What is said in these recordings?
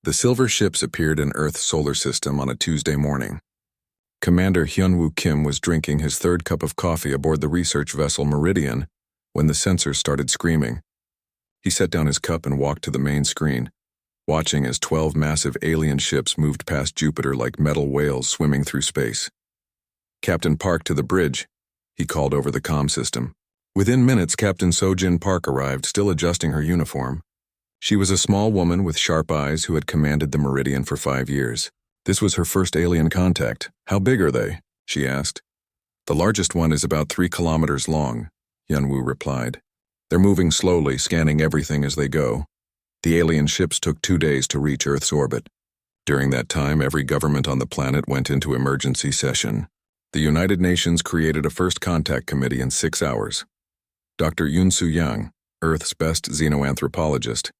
The silver ships appeared in Earth's solar system on a Tuesday morning. Commander Hyunwoo Kim was drinking his third cup of coffee aboard the research vessel Meridian when the sensors started screaming. He set down his cup and walked to the main screen, watching as 12 massive alien ships moved past Jupiter like metal whales swimming through space. "Captain Park to the bridge," he called over the comm system. Within minutes, Captain Sojin Park arrived, still adjusting her uniform. She was a small woman with sharp eyes who had commanded the Meridian for 5 years. This was her first alien contact. "How big are they?" she asked. "The largest one is about 3 kilometers long," Hyunwoo replied. "They're moving slowly, scanning everything as they go. The alien ships took 2 days to reach Earth's orbit. During that time, every government on the planet went into emergency session. The United Nations created a first contact committee in 6 hours. Dr. Yoon Soo-young, Earth's best xenoanthropologist,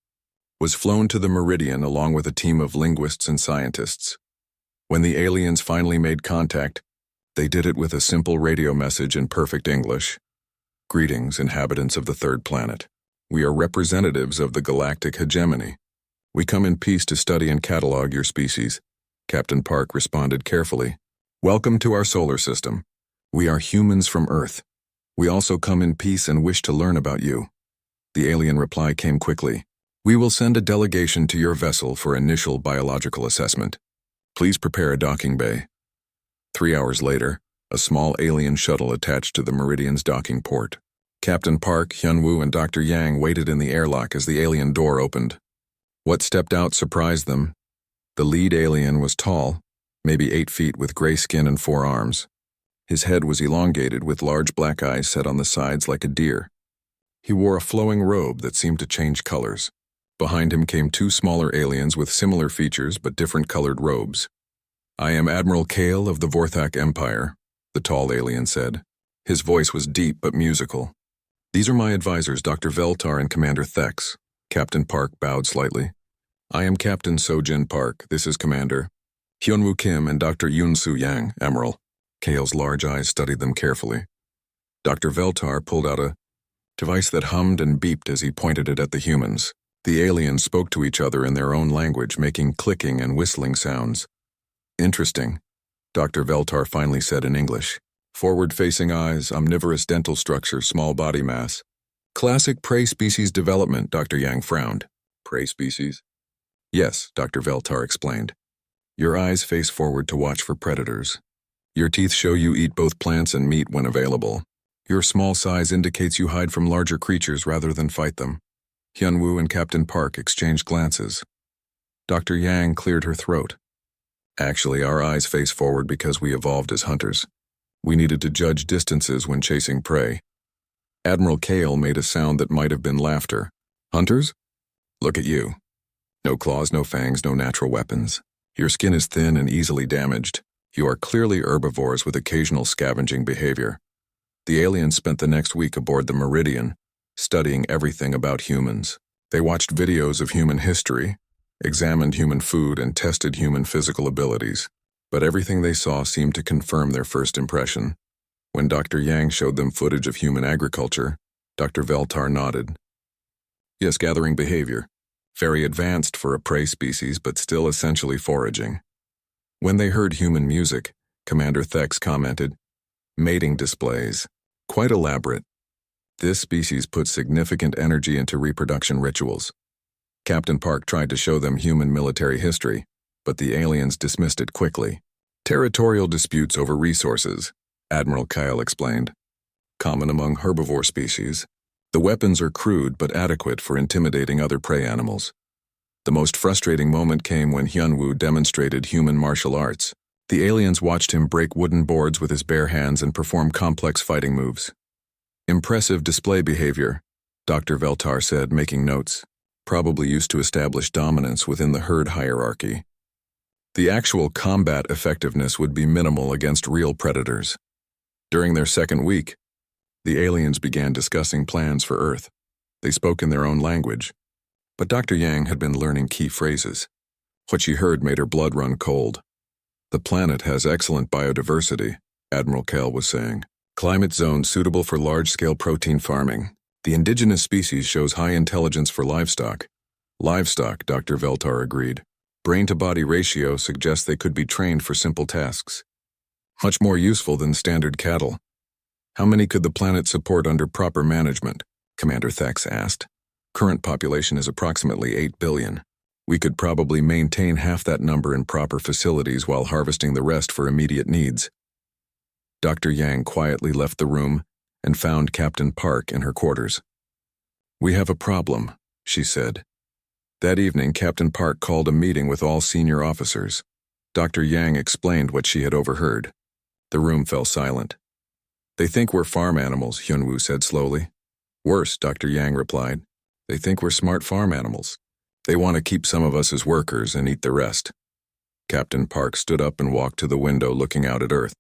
was flown to the Meridian along with a team of linguists and scientists. When the aliens finally made contact, they did it with a simple radio message in perfect English. "Greetings, inhabitants of the third planet. We are representatives of the galactic hegemony. We come in peace to study and catalog your species." Captain Park responded carefully. "Welcome to our solar system. We are humans from Earth. We also come in peace and wish to learn about you." The alien reply came quickly. "We will send a delegation to your vessel for initial biological assessment. Please prepare a docking bay." 3 hours later, a small alien shuttle attached to the Meridian's docking port. Captain Park, Hyunwoo, and Dr. Yang waited in the airlock as the alien door opened. What stepped out surprised them. The lead alien was tall, maybe 8 feet, with gray skin and 4 arms. His head was elongated with large black eyes set on the sides like a deer. He wore a flowing robe that seemed to change colors. Behind him came 2 smaller aliens with similar features but different colored robes. "I am Admiral Kale of the Vorthak Empire," the tall alien said. His voice was deep but musical. "These are my advisors, Dr. Veltar and Commander Thex." Captain Park bowed slightly. "I am Captain Sojin Park. This is Commander Hyunwoo Kim and Dr. Yoon Soo-young, Admiral." Kale's large eyes studied them carefully. Dr. Veltar pulled out a device that hummed and beeped as he pointed it at the humans. The aliens spoke to each other in their own language, making clicking and whistling sounds. "Interesting," Dr. Veltar finally said in English. "Forward-facing eyes, omnivorous dental structure, small body mass. Classic prey species development," Dr. Yang frowned. "Prey species?" "Yes," Dr. Veltar explained. "Your eyes face forward to watch for predators. Your teeth show you eat both plants and meat when available. Your small size indicates you hide from larger creatures rather than fight them." Hyunwoo and Captain Park exchanged glances. Dr. Yang cleared her throat. "Actually, our eyes face forward because we evolved as hunters. We needed to judge distances when chasing prey." Admiral Kale made a sound that might have been laughter. "Hunters? Look at you. No claws, no fangs, no natural weapons. Your skin is thin and easily damaged. You are clearly herbivores with occasional scavenging behavior." The aliens spent the next week aboard the Meridian, studying everything about humans. They watched videos of human history, examined human food, and tested human physical abilities. But everything they saw seemed to confirm their first impression. When Dr. Yang showed them footage of human agriculture, Dr. Veltar nodded. "Yes, gathering behavior. Very advanced for a prey species, but still essentially foraging." When they heard human music, Commander Thex commented, "Mating displays. Quite elaborate. This species puts significant energy into reproduction rituals." Captain Park tried to show them human military history, but the aliens dismissed it quickly. "Territorial disputes over resources," Admiral Kyle explained. "Common among herbivore species. The weapons are crude but adequate for intimidating other prey animals." The most frustrating moment came when Hyunwoo demonstrated human martial arts. The aliens watched him break wooden boards with his bare hands and perform complex fighting moves. "Impressive display behavior," Dr. Veltar said, making notes. "Probably used to establish dominance within the herd hierarchy. The actual combat effectiveness would be minimal against real predators." During their second week, the aliens began discussing plans for Earth. They spoke in their own language, but Dr. Yang had been learning key phrases. What she heard made her blood run cold. "The planet has excellent biodiversity," Admiral Kell was saying. "Climate zones suitable for large-scale protein farming. The indigenous species shows high intelligence for livestock." "Livestock," Dr. Veltar agreed. Brain-to-body ratio suggests they could be trained for simple tasks. Much more useful than standard cattle. How many could the planet support under proper management? Commander Thex asked. Current population is approximately 8 billion. We could probably maintain half that number in proper facilities while harvesting the rest for immediate needs. Dr. Yang quietly left the room and found Captain Park in her quarters. We have a problem, she said. That evening, Captain Park called a meeting with all senior officers. Dr. Yang explained what she had overheard. The room fell silent. They think we're farm animals, Hyunwoo said slowly. Worse, Dr. Yang replied. They think we're smart farm animals. They want to keep some of us as workers and eat the rest. Captain Park stood up and walked to the window looking out at Earth.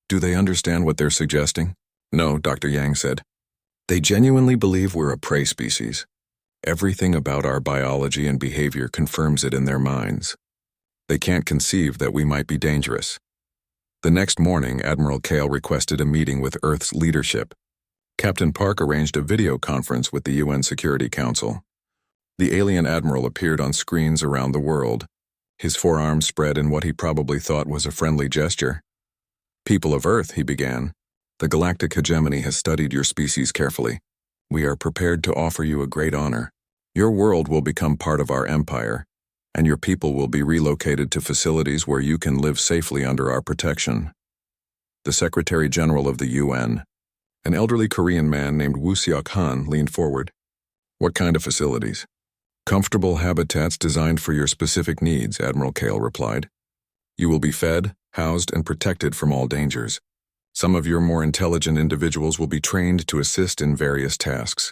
Do they understand what they're suggesting? No, Dr. Yang said. They genuinely believe we're a prey species. Everything about our biology and behavior confirms it in their minds. They can't conceive that we might be dangerous. The next morning, Admiral Kale requested a meeting with Earth's leadership. Captain Park arranged a video conference with the UN Security Council. The alien admiral appeared on screens around the world, his forearms spread in what he probably thought was a friendly gesture. People of Earth, he began, the Galactic hegemony has studied your species carefully. We are prepared to offer you a great honor. Your world will become part of our empire, and your people will be relocated to facilities where you can live safely under our protection. The Secretary General of the UN, an elderly Korean man named Woo Seok-han, leaned forward. What kind of facilities? Comfortable habitats designed for your specific needs, Admiral Kale replied. You will be fed, housed, and protected from all dangers. Some of your more intelligent individuals will be trained to assist in various tasks.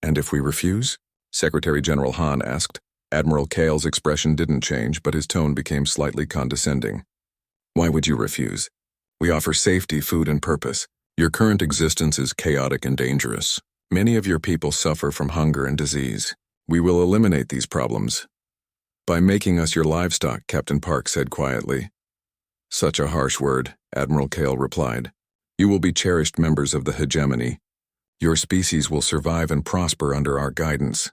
And if we refuse? Secretary General Han asked. Admiral Kale's expression didn't change, but his tone became slightly condescending. Why would you refuse? We offer safety, food, and purpose. Your current existence is chaotic and dangerous. Many of your people suffer from hunger and disease. We will eliminate these problems. By making us your livestock, Captain Park said quietly. Such a harsh word, Admiral Kale replied. You will be cherished members of the hegemony. Your species will survive and prosper under our guidance.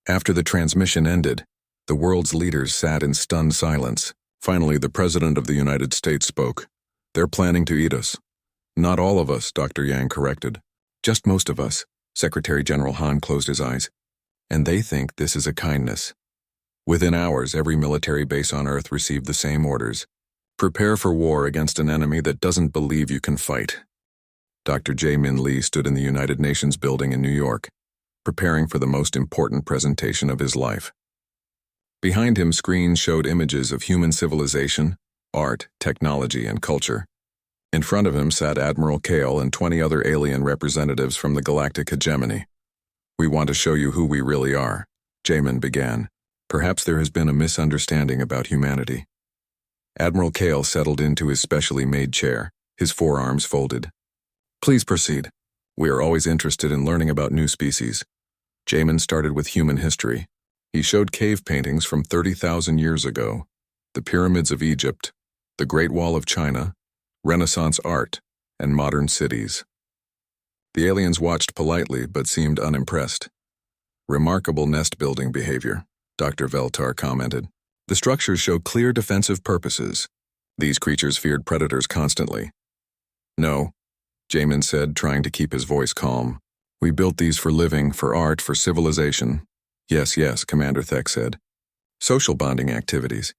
After the transmission ended, the world's leaders sat in stunned silence. Finally, the President of the United States spoke. They're planning to eat us. Not all of us, Dr. Yang corrected. Just most of us. Secretary General Han closed his eyes. And they think this is a kindness. Within hours, every military base on Earth received the same orders. Prepare for war against an enemy that doesn't believe you can fight. Dr. Jae-min Lee stood in the United Nations building in New York, preparing for the most important presentation of his life. Behind him, screens showed images of human civilization, art, technology, and culture. In front of him sat Admiral Kale and 20 other alien representatives from the Galactic hegemony. We want to show you who we really are, Jae-min began. Perhaps there has been a misunderstanding about humanity. Admiral Kale settled into his specially made chair, his forearms folded. Please proceed. We are always interested in learning about new species. Jae-min started with human history. He showed cave paintings from 30,000 years ago, the pyramids of Egypt, the Great Wall of China, Renaissance art, and modern cities. The aliens watched politely but seemed unimpressed. Remarkable nest-building behavior, Dr. Veltar commented. The structures show clear defensive purposes. These creatures feared predators constantly. No, Jae-min said, trying to keep his voice calm. We built these for living, for art, for civilization. Yes, Commander Thex said. Social bonding activities.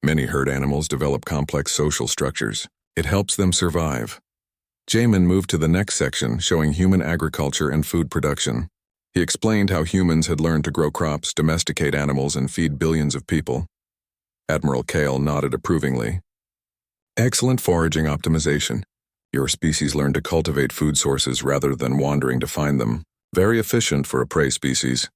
Many herd animals develop complex social structures. It helps them survive. Jae-min moved to the next section, showing human agriculture and food production. He explained how humans had learned to grow crops, domesticate animals, and feed billions of people. Admiral Kale nodded approvingly. Excellent foraging optimization. Your species learned to cultivate food sources rather than wandering to find them. Very efficient for a prey species.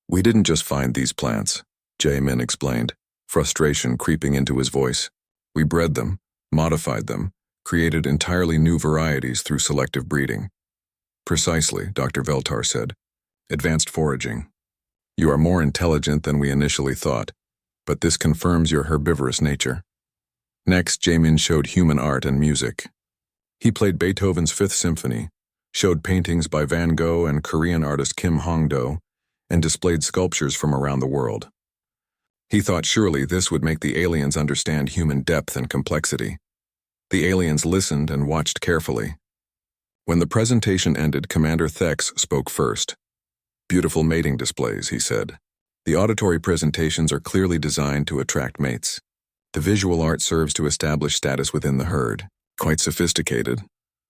We didn't just find these plants, Jae-min explained, frustration creeping into his voice. We bred them, modified them, created entirely new varieties through selective breeding. Precisely, Dr. Veltar said. Advanced foraging. You are more intelligent than we initially thought, but this confirms your herbivorous nature. Next, Jae-min showed human art and music. He played Beethoven's Fifth Symphony, showed paintings by Van Gogh and Korean artist Kim Hong-do, and displayed sculptures from around the world. He thought surely this would make the aliens understand human depth and complexity. The aliens listened and watched carefully. When the presentation ended, Commander Thex spoke first. "Beautiful mating displays," he said. "The auditory presentations are clearly designed to attract mates. The visual art serves to establish status within the herd. Quite sophisticated."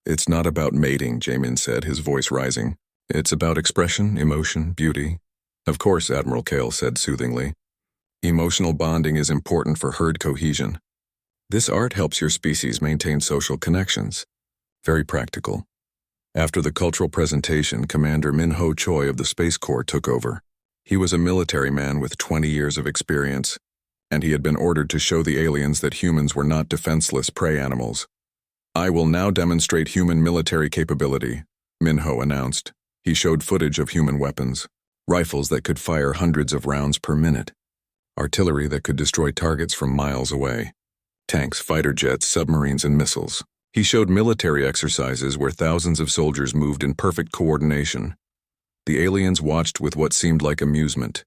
"It's not about mating," Jamin said, his voice rising. "It's about expression, emotion, beauty." "Of course," Admiral Kale said soothingly. "Emotional bonding is important for herd cohesion. This art helps your species maintain social connections." Very practical. After the cultural presentation, Commander Min-Ho Choi of the Space Corps took over. He was a military man with 20 years of experience, and he had been ordered to show the aliens that humans were not defenseless prey animals. "I will now demonstrate human military capability," Min-Ho announced. He showed footage of human weapons, rifles that could fire hundreds of rounds per minute, artillery that could destroy targets from miles away, tanks, fighter jets, submarines, and missiles. He showed military exercises where thousands of soldiers moved in perfect coordination. The aliens watched with what seemed like amusement.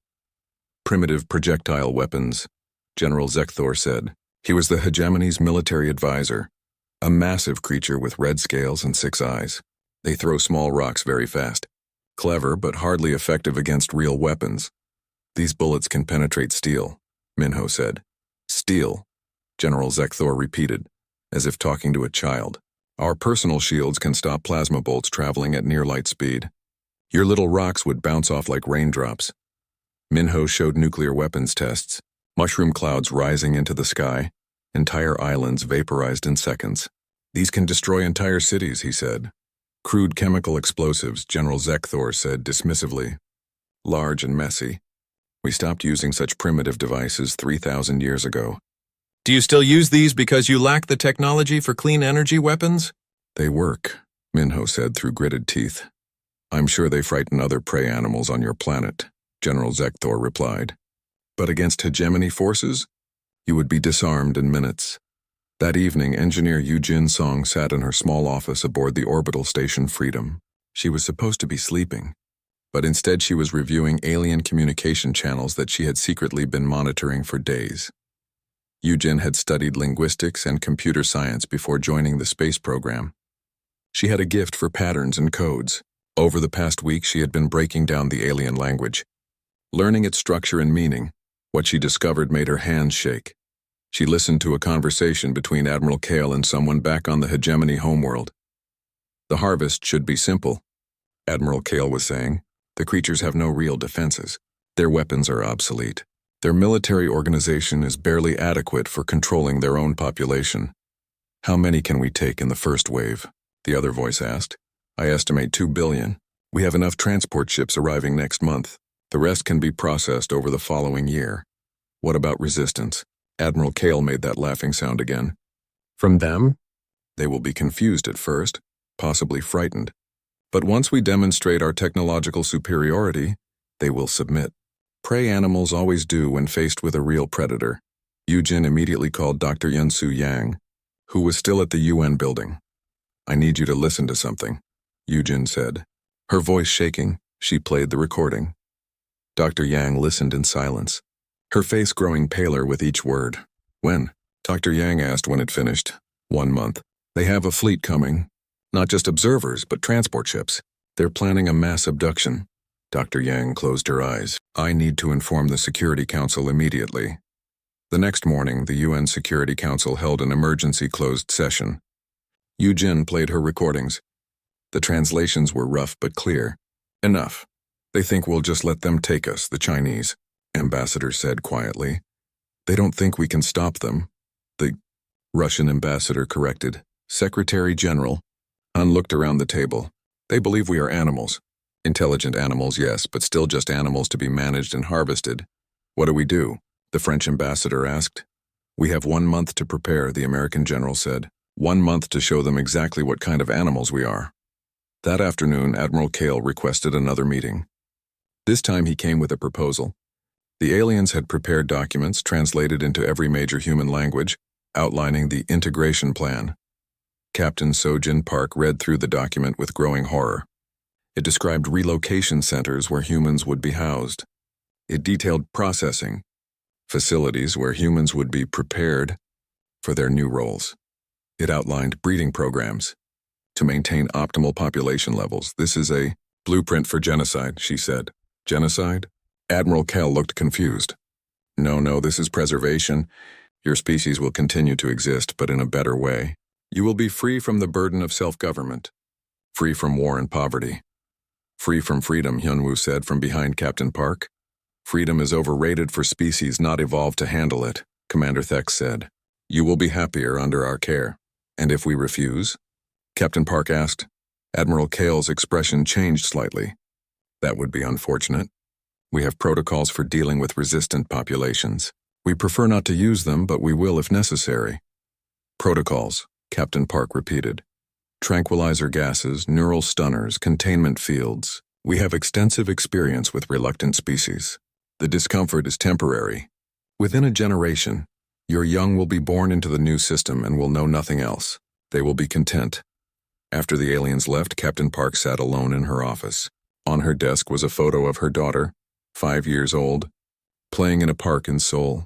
"Primitive projectile weapons," General Zekthor said. He was the hegemony's military advisor, a massive creature with red scales and 6 eyes. "They throw small rocks very fast. Clever, but hardly effective against real weapons. These bullets can penetrate steel," Min-Ho said. "Steel," General Zekthor repeated, as if talking to a child. "Our personal shields can stop plasma bolts traveling at near light speed. Your little rocks would bounce off like raindrops." Min-Ho showed nuclear weapons tests, mushroom clouds rising into the sky, entire islands vaporized in seconds. "These can destroy entire cities," he said. "Crude chemical explosives," General Zekthor said dismissively. "Large and messy. We stopped using such primitive devices 3,000 years ago." "Do you still use these because you lack the technology for clean energy weapons?" "They work," Min-Ho said through gritted teeth. "I'm sure they frighten other prey animals on your planet," General Zekthor replied. "But against hegemony forces, you would be disarmed in minutes." That evening, engineer Yu Jin Song sat in her small office aboard the orbital station Freedom. She was supposed to be sleeping, but instead she was reviewing alien communication channels that she had secretly been monitoring for days. Yujin had studied linguistics and computer science before joining the space program. She had a gift for patterns and codes. Over the past week, she had been breaking down the alien language. Learning its structure and meaning, what she discovered made her hands shake. She listened to a conversation between Admiral Kale and someone back on the hegemony homeworld. "The harvest should be simple," Admiral Kale was saying. "The creatures have no real defenses. Their weapons are obsolete. Their military organization is barely adequate for controlling their own population." "How many can we take in the first wave?" the other voice asked. "I estimate 2 billion. We have enough transport ships arriving next month. The rest can be processed over the following year." "What about resistance?" Admiral Kale made that laughing sound again. "From them?" "They will be confused at first, possibly frightened. But once we demonstrate our technological superiority, they will submit. Prey animals always do when faced with a real predator." Yujin immediately called Dr. Yunsu Yang, who was still at the UN building. "I need you to listen to something," Yujin said. Her voice shaking, she played the recording. Dr. Yang listened in silence, her face growing paler with each word. "When?" Dr. Yang asked when it finished. 1 month. "They have a fleet coming. Not just observers, but transport ships. They're planning a mass abduction." Dr. Yang closed her eyes. "I need to inform the Security Council immediately." The next morning, the UN Security Council held an emergency closed session. Yujin played her recordings. The translations were rough but clear. "Enough. They think we'll just let them take us, the Chinese," Ambassador said quietly. "They don't think we can stop them." The Russian ambassador corrected. Secretary General. Han looked around the table. "They believe we are animals. Intelligent animals, yes, but still just animals to be managed and harvested." "What do we do?" the French ambassador asked. "We have 1 month to prepare," the American general said. 1 month to show them exactly what kind of animals we are. That afternoon, Admiral Kale requested another meeting. This time he came with a proposal. The aliens had prepared documents translated into every major human language, outlining the integration plan. Captain Sojin Park read through the document with growing horror. It described relocation centers where humans would be housed. It detailed processing, facilities where humans would be prepared for their new roles. It outlined breeding programs to maintain optimal population levels. This is a blueprint for genocide, she said. Genocide? Admiral Kell looked confused. No, this is preservation. Your species will continue to exist, but in a better way. You will be free from the burden of self-government, free from war and poverty. Free from freedom, Hyunwoo said from behind Captain Park. Freedom is overrated for species not evolved to handle it, Commander Thex said. You will be happier under our care. And if we refuse? Captain Park asked. Admiral Kale's expression changed slightly. That would be unfortunate. We have protocols for dealing with resistant populations. We prefer not to use them, but we will if necessary. Protocols, Captain Park repeated. Tranquilizer gases, neural stunners, containment fields. We have extensive experience with reluctant species. The discomfort is temporary. Within a generation, your young will be born into the new system and will know nothing else. They will be content. After the aliens left, Captain Park sat alone in her office. On her desk was a photo of her daughter, 5 years old, playing in a park in Seoul.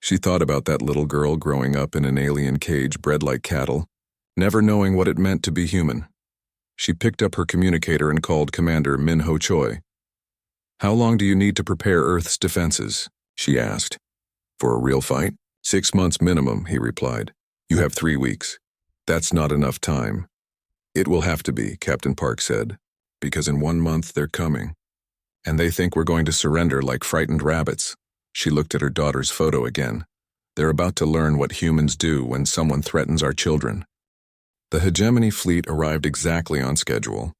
She thought about that little girl growing up in an alien cage bred like cattle, never knowing what it meant to be human. She picked up her communicator and called Commander Min Ho Choi. How long do you need to prepare Earth's defenses? She asked. For a real fight? 6 months minimum, he replied. You have 3 weeks. That's not enough time. It will have to be, Captain Park said, because in 1 month they're coming. And they think we're going to surrender like frightened rabbits. She looked at her daughter's photo again. They're about to learn what humans do when someone threatens our children. The hegemony fleet arrived exactly on schedule.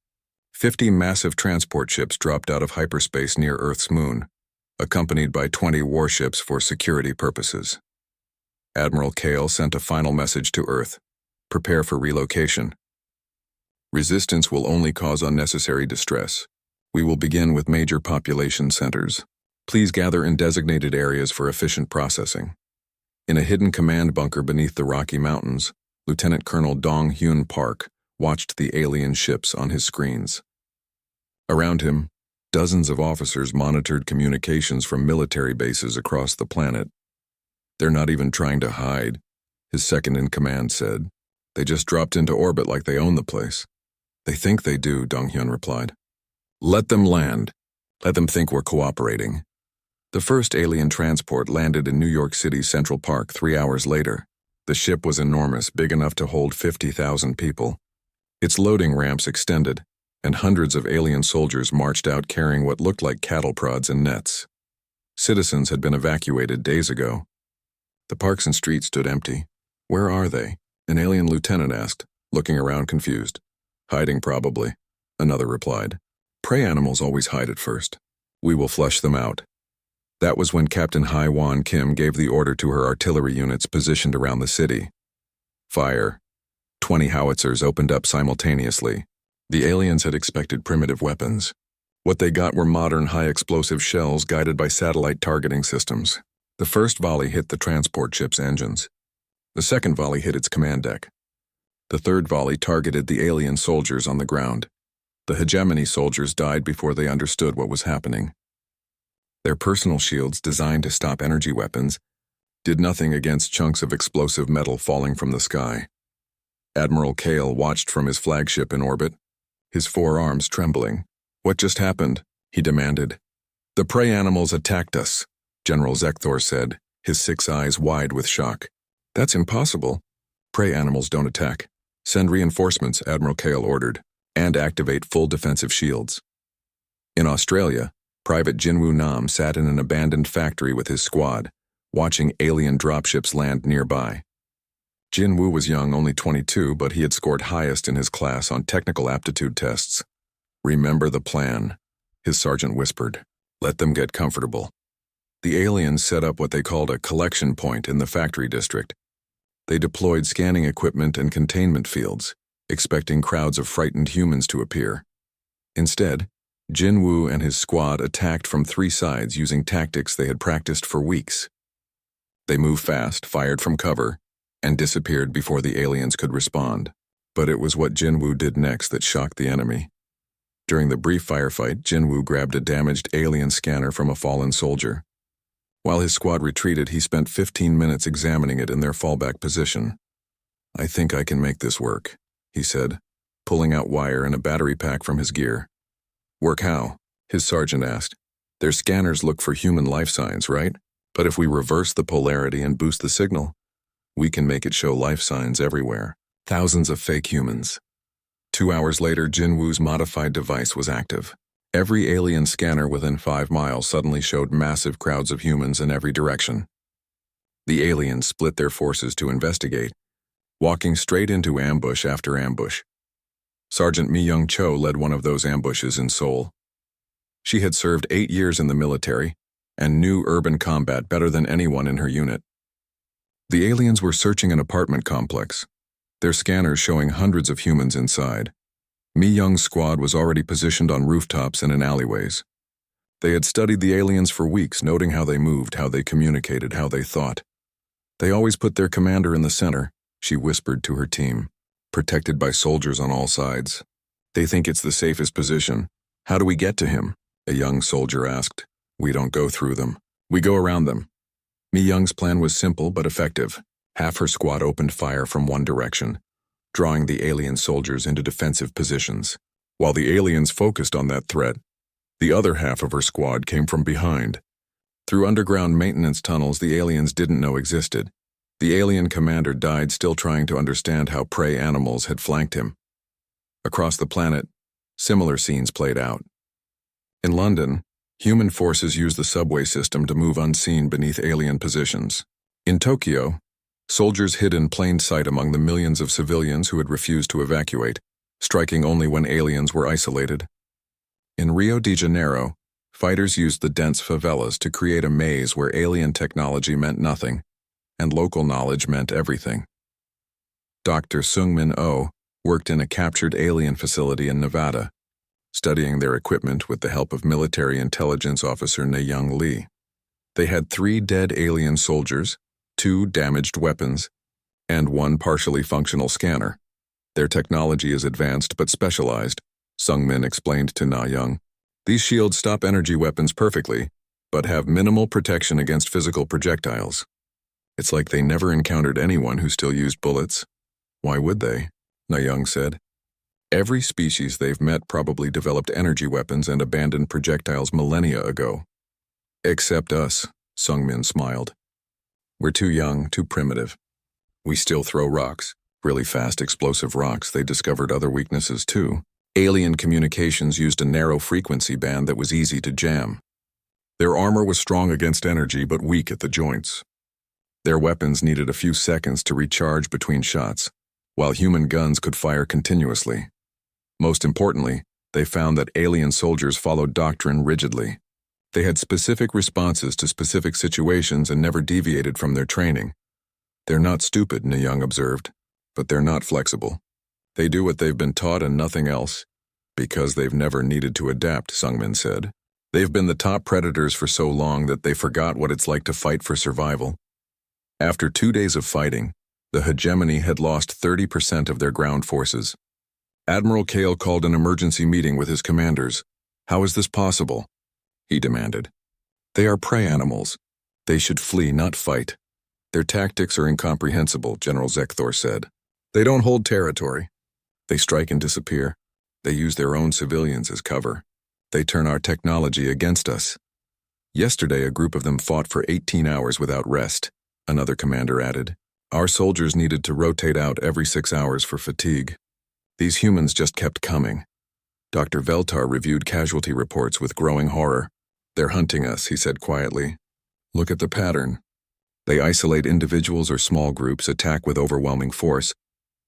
50 massive transport ships dropped out of hyperspace near Earth's moon, accompanied by 20 warships for security purposes. Admiral Kale sent a final message to Earth. Prepare for relocation. Resistance will only cause unnecessary distress. We will begin with major population centers. Please gather in designated areas for efficient processing. In a hidden command bunker beneath the Rocky Mountains, Lieutenant Colonel Dong Hyun Park watched the alien ships on his screens. Around him, dozens of officers monitored communications from military bases across the planet. They're not even trying to hide, his second-in-command said. They just dropped into orbit like they own the place. They think they do, Dong Hyun replied. Let them land. Let them think we're cooperating. The first alien transport landed in New York City's Central Park 3 hours later. The ship was enormous, big enough to hold 50,000 people. Its loading ramps extended, and hundreds of alien soldiers marched out carrying what looked like cattle prods and nets. Citizens had been evacuated days ago. The parks and streets stood empty. Where are they? An alien lieutenant asked, looking around confused. Hiding probably, another replied. Prey animals always hide at first. We will flush them out. That was when Captain Hai Wan Kim gave the order to her artillery units positioned around the city. Fire. 20 howitzers opened up simultaneously. The aliens had expected primitive weapons. What they got were modern high-explosive shells guided by satellite targeting systems. The first volley hit the transport ship's engines. The second volley hit its command deck. The third volley targeted the alien soldiers on the ground. The hegemony soldiers died before they understood what was happening. Their personal shields, designed to stop energy weapons, did nothing against chunks of explosive metal falling from the sky. Admiral Kale watched from his flagship in orbit, his forearms trembling. What just happened? He demanded. The prey animals attacked us, General Zekthor said, his 6 eyes wide with shock. That's impossible. Prey animals don't attack. Send reinforcements, Admiral Kale ordered, and activate full defensive shields. In Australia, Private Jinwoo Nam sat in an abandoned factory with his squad, watching alien dropships land nearby. Jinwoo was young, only 22, but he had scored highest in his class on technical aptitude tests. Remember the plan, his sergeant whispered. Let them get comfortable. The aliens set up what they called a collection point in the factory district. They deployed scanning equipment and containment fields, expecting crowds of frightened humans to appear. Instead, Jinwoo and his squad attacked from 3 sides using tactics they had practiced for weeks. They moved fast, fired from cover, and disappeared before the aliens could respond. But it was what Jinwoo did next that shocked the enemy. During the brief firefight, Jinwoo grabbed a damaged alien scanner from a fallen soldier. While his squad retreated, he spent 15 minutes examining it in their fallback position. "I think I can make this work," he said, pulling out wire and a battery pack from his gear. "Work how?" his sergeant asked. "Their scanners look for human life signs, right? But if we reverse the polarity and boost the signal, we can make it show life signs everywhere. Thousands of fake humans." 2 hours later, Jinwoo's modified device was active. Every alien scanner within 5 miles suddenly showed massive crowds of humans in every direction. The aliens split their forces to investigate, walking straight into ambush after ambush. Sergeant Mi-young Cho led one of those ambushes in Seoul. She had served 8 years in the military and knew urban combat better than anyone in her unit. The aliens were searching an apartment complex, their scanners showing hundreds of humans inside. Mi-young's squad was already positioned on rooftops and in alleyways. They had studied the aliens for weeks, noting how they moved, how they communicated, how they thought. "They always put their commander in the center," she whispered to her team, "protected by soldiers on all sides. They think it's the safest position. How do we get to him?" a young soldier asked. "We don't go through them. We go around them." Mi-young's plan was simple but effective. Half her squad opened fire from one direction, drawing the alien soldiers into defensive positions. While the aliens focused on that threat, the other half of her squad came from behind. Through underground maintenance tunnels the aliens didn't know existed. The alien commander died still trying to understand how prey animals had flanked him. Across the planet, similar scenes played out. In London, human forces used the subway system to move unseen beneath alien positions. In Tokyo, soldiers hid in plain sight among the millions of civilians who had refused to evacuate, striking only when aliens were isolated. In Rio de Janeiro, fighters used the dense favelas to create a maze where alien technology meant nothing, and local knowledge meant everything. Dr. Sungmin Oh worked in a captured alien facility in Nevada, studying their equipment with the help of military intelligence officer Na-young Lee. They had 3 dead alien soldiers, 2 damaged weapons, and 1 partially functional scanner. "Their technology is advanced but specialized," Sungmin explained to Na-young. "These shields stop energy weapons perfectly, but have minimal protection against physical projectiles. It's like they never encountered anyone who still used bullets." "Why would they?" Na-young said. "Every species they've met probably developed energy weapons and abandoned projectiles millennia ago." "Except us," Sungmin smiled. "We're too young, too primitive. We still throw rocks, really fast explosive rocks. They discovered other weaknesses too. Alien communications used a narrow frequency band that was easy to jam. Their armor was strong against energy but weak at the joints. Their weapons needed a few seconds to recharge between shots, while human guns could fire continuously. Most importantly, they found that alien soldiers followed doctrine rigidly. They had specific responses to specific situations and never deviated from their training. They're not stupid, Na-young observed, but they're not flexible. They do what they've been taught and nothing else, because they've never needed to adapt, Sungmin said. They've been the top predators for so long that they forgot what it's like to fight for survival. After 2 days of fighting, the hegemony had lost 30% of their ground forces. Admiral Kale called an emergency meeting with his commanders. How is this possible? He demanded. They are prey animals. They should flee, not fight. Their tactics are incomprehensible, General Zekthor said. They don't hold territory. They strike and disappear. They use their own civilians as cover. They turn our technology against us. Yesterday, a group of them fought for 18 hours without rest, another commander added. Our soldiers needed to rotate out every 6 hours for fatigue. These humans just kept coming. Dr. Veltar reviewed casualty reports with growing horror. They're hunting us, he said quietly. Look at the pattern. They isolate individuals or small groups, attack with overwhelming force,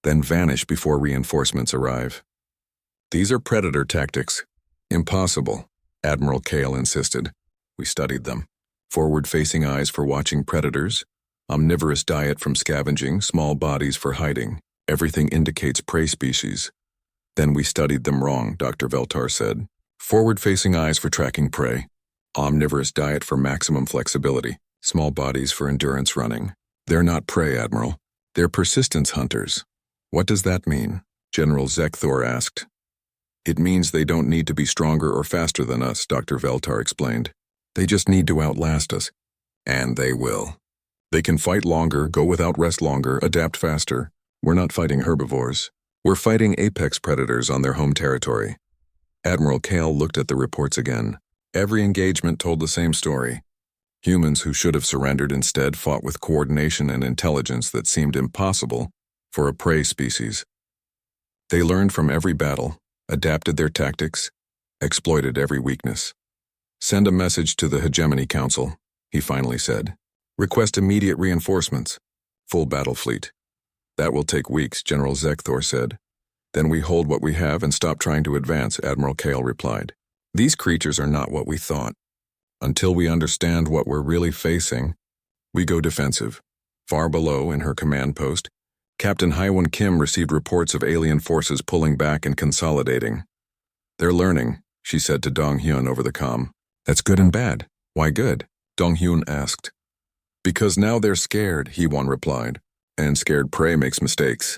then vanish before reinforcements arrive. These are predator tactics. Impossible, Admiral Kale insisted. We studied them. Forward-facing eyes for watching predators, omnivorous diet from scavenging, small bodies for hiding. Everything indicates prey species. Then we studied them wrong, Dr. Veltar said. Forward-facing eyes for tracking prey. Omnivorous diet for maximum flexibility. Small bodies for endurance running. They're not prey, Admiral. They're persistence hunters. What does that mean? General Zekthor asked. It means they don't need to be stronger or faster than us, Dr. Veltar explained. They just need to outlast us. And they will. They can fight longer, go without rest longer, adapt faster. We're not fighting herbivores. We're fighting apex predators on their home territory. Admiral Kale looked at the reports again. Every engagement told the same story. Humans who should have surrendered instead fought with coordination and intelligence that seemed impossible for a prey species. They learned from every battle, adapted their tactics, exploited every weakness. Send a message to the Hegemony Council, he finally said. Request immediate reinforcements. Full battle fleet. That will take weeks, General Zekthor said. Then we hold what we have and stop trying to advance, Admiral Kale replied. These creatures are not what we thought. Until we understand what we're really facing, we go defensive. Far below, in her command post, Captain Haiwon Kim received reports of alien forces pulling back and consolidating. They're learning, she said to Dong-hyun over the comm. That's good and bad. Why good? Dong-hyun asked. Because now they're scared, Hee-won replied, and scared prey makes mistakes.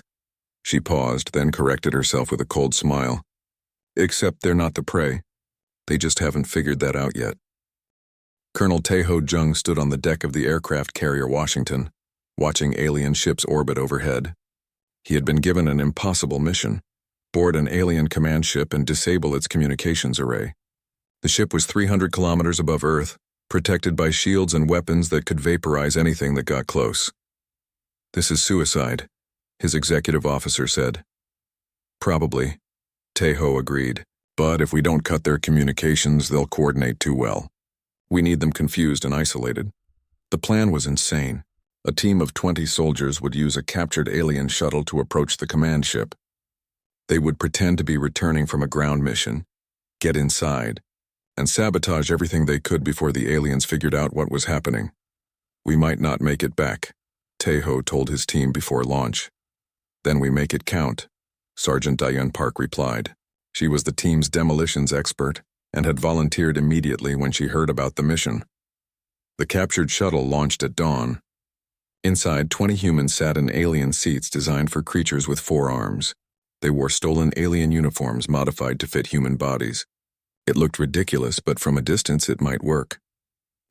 She paused, then corrected herself with a cold smile. Except they're not the prey. They just haven't figured that out yet. Colonel Tae-ho Jung stood on the deck of the aircraft carrier Washington, watching alien ships orbit overhead. He had been given an impossible mission: board an alien command ship and disable its communications array. The ship was 300 kilometers above Earth, protected by shields and weapons that could vaporize anything that got close. This is suicide, his executive officer said. Probably, Tae-ho agreed, but if we don't cut their communications, they'll coordinate too well. We need them confused and isolated. The plan was insane. A team of 20 soldiers would use a captured alien shuttle to approach the command ship. They would pretend to be returning from a ground mission, get inside, and sabotage everything they could before the aliens figured out what was happening. We might not make it back, Tae-ho told his team before launch. Then we make it count, Sergeant Dayun Park replied. She was the team's demolitions expert and had volunteered immediately when she heard about the mission. The captured shuttle launched at dawn. Inside, 20 humans sat in alien seats designed for creatures with 4 arms. They wore stolen alien uniforms modified to fit human bodies. It looked ridiculous, but from a distance it might work.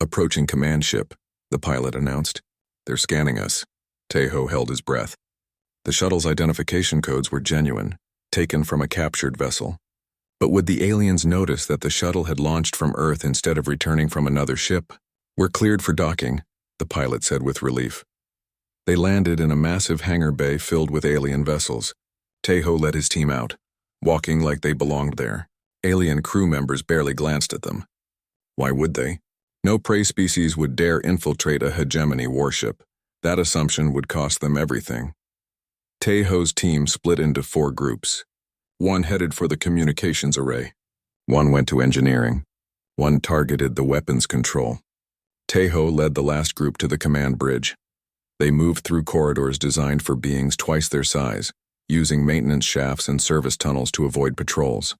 Approaching command ship, the pilot announced. They're scanning us. Tae-ho held his breath. The shuttle's identification codes were genuine, taken from a captured vessel. But would the aliens notice that the shuttle had launched from Earth instead of returning from another ship? We're cleared for docking, the pilot said with relief. They landed in a massive hangar bay filled with alien vessels. Tae-ho led his team out, walking like they belonged there. Alien crew members barely glanced at them. Why would they? No prey species would dare infiltrate a hegemony warship. That assumption would cost them everything. Tae-ho's team split into 4 groups. One headed for the communications array. One went to engineering. One targeted the weapons control. Tae-ho led the last group to the command bridge. They moved through corridors designed for beings twice their size, using maintenance shafts and service tunnels to avoid patrols.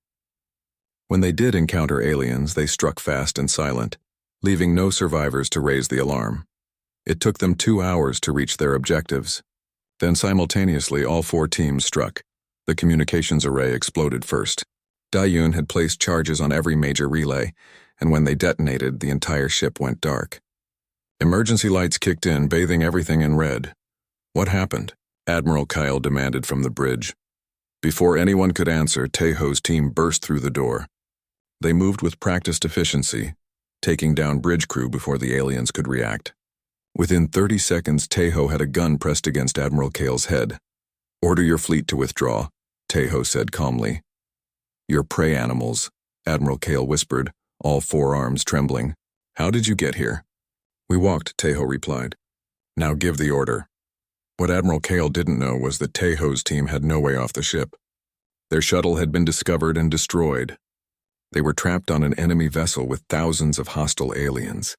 When they did encounter aliens, they struck fast and silent, leaving no survivors to raise the alarm. It took them 2 hours to reach their objectives. Then simultaneously, all 4 teams struck. The communications array exploded first. Dayun had placed charges on every major relay, and when they detonated, the entire ship went dark. Emergency lights kicked in, bathing everything in red. What happened? Admiral Kyle demanded from the bridge. Before anyone could answer, Tae-ho's team burst through the door. They moved with practiced efficiency, taking down bridge crew before the aliens could react. Within 30 seconds, Tae-ho had a gun pressed against Admiral Kale's head. Order your fleet to withdraw, Tae-ho said calmly. You're prey animals, Admiral Kale whispered, all 4 arms trembling. How did you get here? We walked, Tae-ho replied. Now give the order. What Admiral Kale didn't know was that Tae-ho's team had no way off the ship. Their shuttle had been discovered and destroyed. They were trapped on an enemy vessel with thousands of hostile aliens.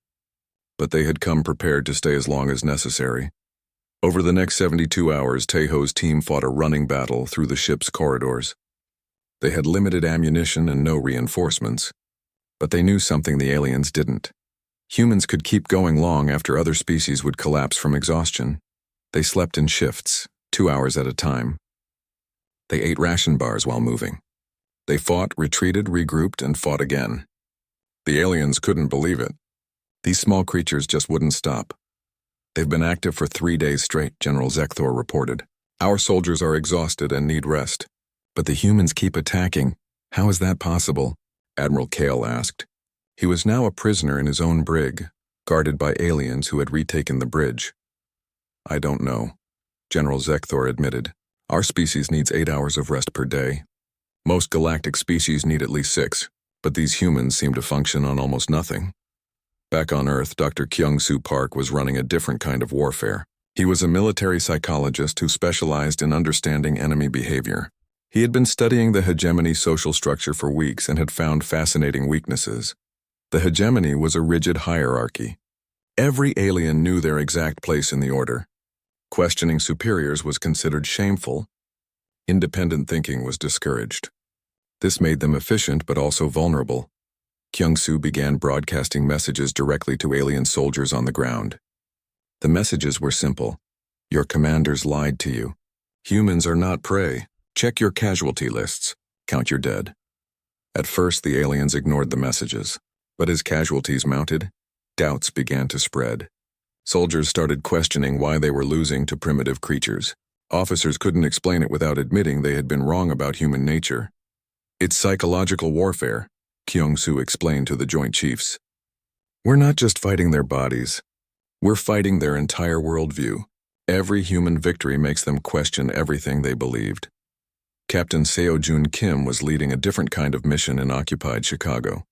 But they had come prepared to stay as long as necessary. Over the next 72 hours, Tae-ho's team fought a running battle through the ship's corridors. They had limited ammunition and no reinforcements. But they knew something the aliens didn't. Humans could keep going long after other species would collapse from exhaustion. They slept in shifts, 2 hours at a time. They ate ration bars while moving. They fought, retreated, regrouped, and fought again. The aliens couldn't believe it. These small creatures just wouldn't stop. They've been active for 3 days straight, General Zekthor reported. Our soldiers are exhausted and need rest. But the humans keep attacking. How is that possible? Admiral Kale asked. He was now a prisoner in his own brig, guarded by aliens who had retaken the bridge. I don't know, General Zekthor admitted. Our species needs 8 hours of rest per day. Most galactic species need at least 6, but these humans seem to function on almost nothing. Back on Earth, Dr. Kyung-Soo Park was running a different kind of warfare. He was a military psychologist who specialized in understanding enemy behavior. He had been studying the hegemony social structure for weeks and had found fascinating weaknesses. The hegemony was a rigid hierarchy. Every alien knew their exact place in the order. Questioning superiors was considered shameful. Independent thinking was discouraged. This made them efficient but also vulnerable. Kyung-Soo began broadcasting messages directly to alien soldiers on the ground. The messages were simple. Your commanders lied to you. Humans are not prey. Check your casualty lists. Count your dead. At first, the aliens ignored the messages. But as casualties mounted, doubts began to spread. Soldiers started questioning why they were losing to primitive creatures. Officers couldn't explain it without admitting they had been wrong about human nature. It's psychological warfare, Kyung-Soo explained to the Joint Chiefs. We're not just fighting their bodies. We're fighting their entire worldview. Every human victory makes them question everything they believed. Captain Seo-Jun Kim was leading a different kind of mission in occupied Chicago.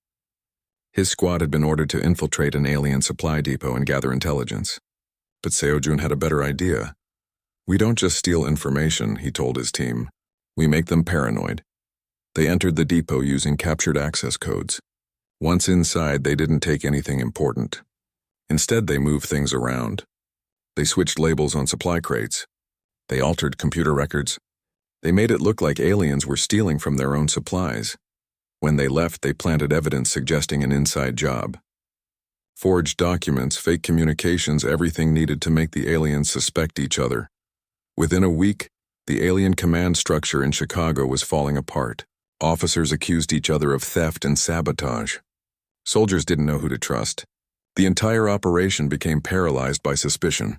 His squad had been ordered to infiltrate an alien supply depot and gather intelligence. But Seo-Jun had a better idea. We don't just steal information, he told his team. We make them paranoid. They entered the depot using captured access codes. Once inside, they didn't take anything important. Instead, they moved things around. They switched labels on supply crates. They altered computer records. They made it look like aliens were stealing from their own supplies. When they left, they planted evidence suggesting an inside job. Forged documents, fake communications, everything needed to make the aliens suspect each other. Within a week, the alien command structure in Chicago was falling apart. Officers accused each other of theft and sabotage. Soldiers didn't know who to trust. The entire operation became paralyzed by suspicion.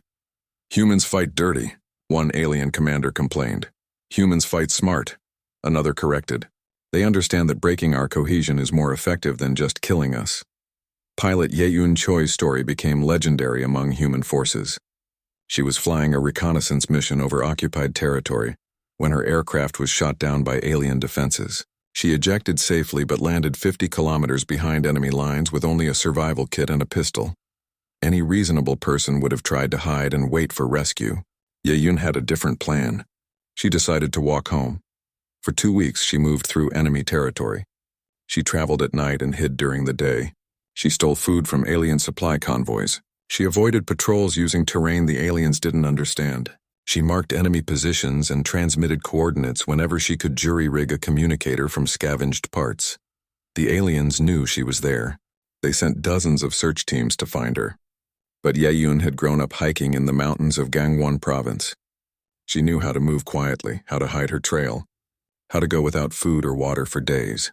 Humans fight dirty, one alien commander complained. Humans fight smart, another corrected. They understand that breaking our cohesion is more effective than just killing us. Pilot Ye-Eun Choi's story became legendary among human forces. She was flying a reconnaissance mission over occupied territory when her aircraft was shot down by alien defenses. She ejected safely but landed 50 kilometers behind enemy lines with only a survival kit and a pistol. Any reasonable person would have tried to hide and wait for rescue. Ye-Eun had a different plan. She decided to walk home. For 2 weeks, she moved through enemy territory. She traveled at night and hid during the day. She stole food from alien supply convoys. She avoided patrols using terrain the aliens didn't understand. She marked enemy positions and transmitted coordinates whenever she could jury-rig a communicator from scavenged parts. The aliens knew she was there. They sent dozens of search teams to find her. But Ye-Eun had grown up hiking in the mountains of Gangwon province. She knew how to move quietly, how to hide her trail, how to go without food or water for days.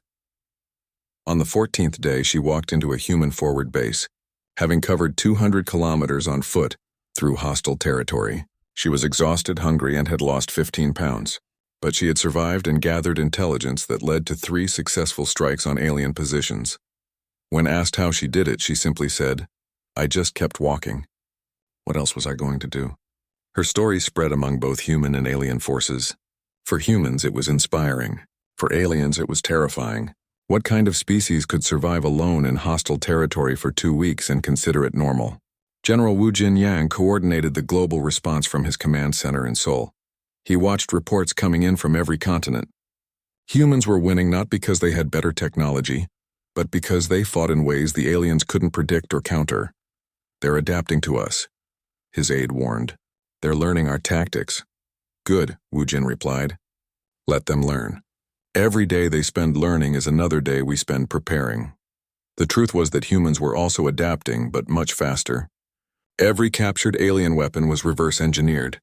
On the 14th day, she walked into a human-forward base, having covered 200 kilometers on foot through hostile territory. She was exhausted, hungry, and had lost 15 pounds. But she had survived and gathered intelligence that led to 3 successful strikes on alien positions. When asked how she did it, she simply said, "I just kept walking. What else was I going to do?" Her story spread among both human and alien forces. For humans, it was inspiring. For aliens, it was terrifying. What kind of species could survive alone in hostile territory for 2 weeks and consider it normal? General Wu Jinyang coordinated the global response from his command center in Seoul. He watched reports coming in from every continent. Humans were winning not because they had better technology, but because they fought in ways the aliens couldn't predict or counter. "They're adapting to us," his aide warned. "They're learning our tactics." "Good," Wu Jin replied. "Let them learn. Every day they spend learning is another day we spend preparing." The truth was that humans were also adapting, but much faster. Every captured alien weapon was reverse-engineered.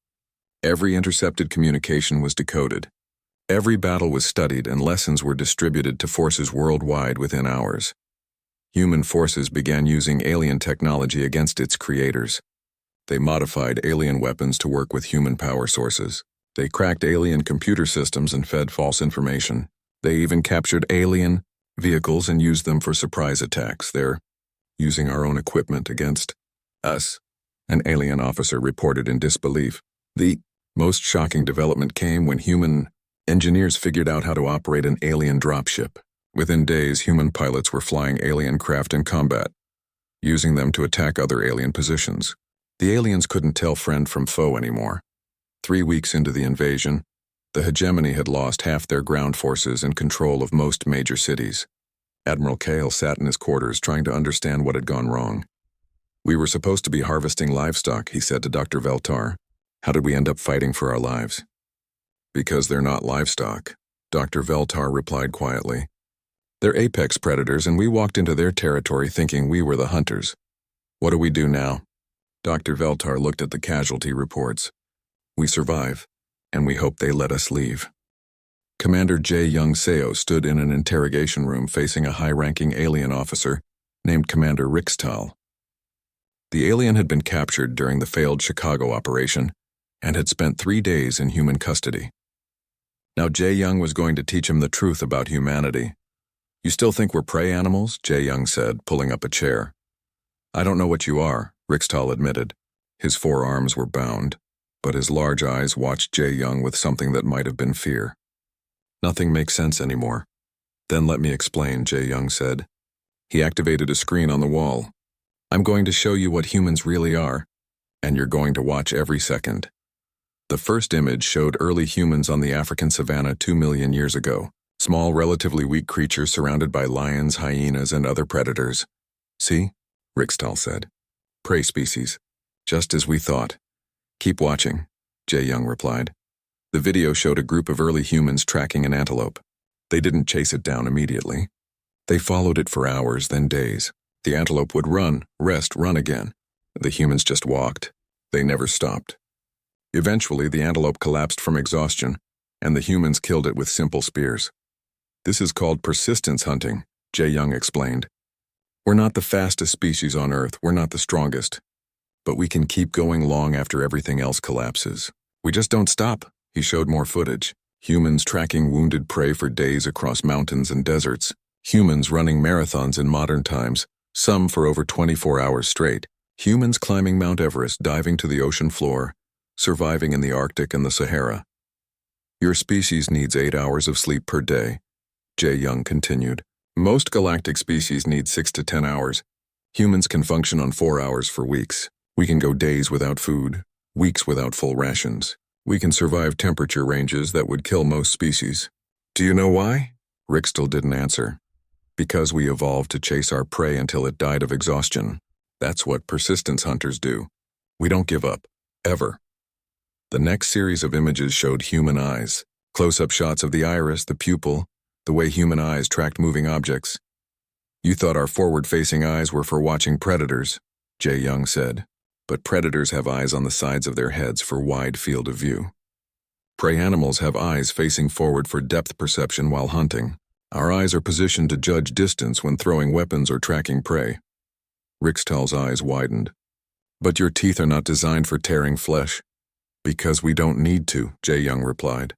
Every intercepted communication was decoded. Every battle was studied and lessons were distributed to forces worldwide within hours. Human forces began using alien technology against its creators. They modified alien weapons to work with human power sources. They cracked alien computer systems and fed false information. They even captured alien vehicles and used them for surprise attacks. They're using our own equipment against us, an alien officer reported in disbelief. The most shocking development came when human engineers figured out how to operate an alien dropship. Within days, human pilots were flying alien craft in combat, using them to attack other alien positions. The aliens couldn't tell friend from foe anymore. 3 weeks into the invasion, the hegemony had lost half their ground forces and control of most major cities. Admiral Kale sat in his quarters trying to understand what had gone wrong. "We were supposed to be harvesting livestock," he said to Dr. Veltar. "How did we end up fighting for our lives?" "Because they're not livestock," Dr. Veltar replied quietly. "They're apex predators, and we walked into their territory thinking we were the hunters. What do we do now?" Dr. Veltar looked at the casualty reports. "We survive, and we hope they let us leave." Commander J. Young Seo stood in an interrogation room facing a high-ranking alien officer named Commander Rixtal. The alien had been captured during the failed Chicago operation and had spent 3 days in human custody. Now J. Young was going to teach him the truth about humanity. "You still think we're prey animals?" J. Young said, pulling up a chair. "I don't know what you are," Rixtal admitted. His 4 arms were bound, but his large eyes watched J. Young with something that might have been fear. "Nothing makes sense anymore." "Then let me explain," J. Young said. He activated a screen on the wall. "I'm going to show you what humans really are, and you're going to watch every second." The first image showed early humans on the African savanna 2 million years ago. Small, relatively weak creatures surrounded by lions, hyenas, and other predators. "See?" Rixtal said. "Prey species. Just as we thought." "Keep watching," J. Young replied. The video showed a group of early humans tracking an antelope. They didn't chase it down immediately. They followed it for hours, then days. The antelope would run, rest, run again. The humans just walked. They never stopped. Eventually, the antelope collapsed from exhaustion, and the humans killed it with simple spears. "This is called persistence hunting," J. Young explained. "We're not the fastest species on Earth, we're not the strongest. But we can keep going long after everything else collapses. We just don't stop." He showed more footage. Humans tracking wounded prey for days across mountains and deserts. Humans running marathons in modern times, some for over 24 hours straight. Humans climbing Mount Everest, diving to the ocean floor, surviving in the Arctic and the Sahara. "Your species needs 8 hours of sleep per day," J. Young continued. "Most galactic species need 6 to 10 hours. Humans can function on 4 hours for weeks. We can go days without food, weeks without full rations. We can survive temperature ranges that would kill most species." "Do you know why?" Rixtal didn't answer. "Because we evolved to chase our prey until it died of exhaustion. That's what persistence hunters do. We don't give up. Ever." The next series of images showed human eyes. Close-up shots of the iris, the pupil, the way human eyes tracked moving objects. "You thought our forward-facing eyes were for watching predators," J. Young said. "But predators have eyes on the sides of their heads for wide field of view. Prey animals have eyes facing forward for depth perception while hunting. Our eyes are positioned to judge distance when throwing weapons or tracking prey." Rixtal's eyes widened. "But your teeth are not designed for tearing flesh." "Because we don't need to," J. Young replied.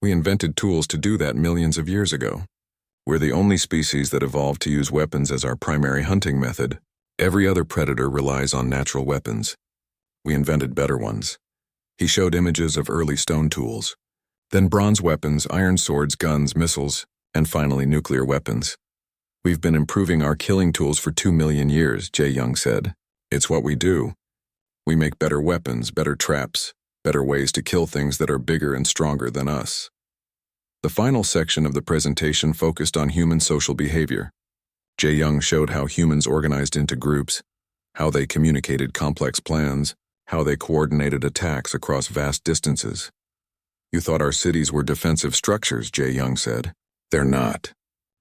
"We invented tools to do that millions of years ago. We're the only species that evolved to use weapons as our primary hunting method. Every other predator relies on natural weapons. We invented better ones." He showed images of early stone tools, then bronze weapons, iron swords, guns, missiles, and finally nuclear weapons. "We've been improving our killing tools for 2 million years, J. Young said. "It's what we do. We make better weapons, better traps, better ways to kill things that are bigger and stronger than us." The final section of the presentation focused on human social behavior. J. Young showed how humans organized into groups, how they communicated complex plans, how they coordinated attacks across vast distances. "You thought our cities were defensive structures," J. Young said. "They're not.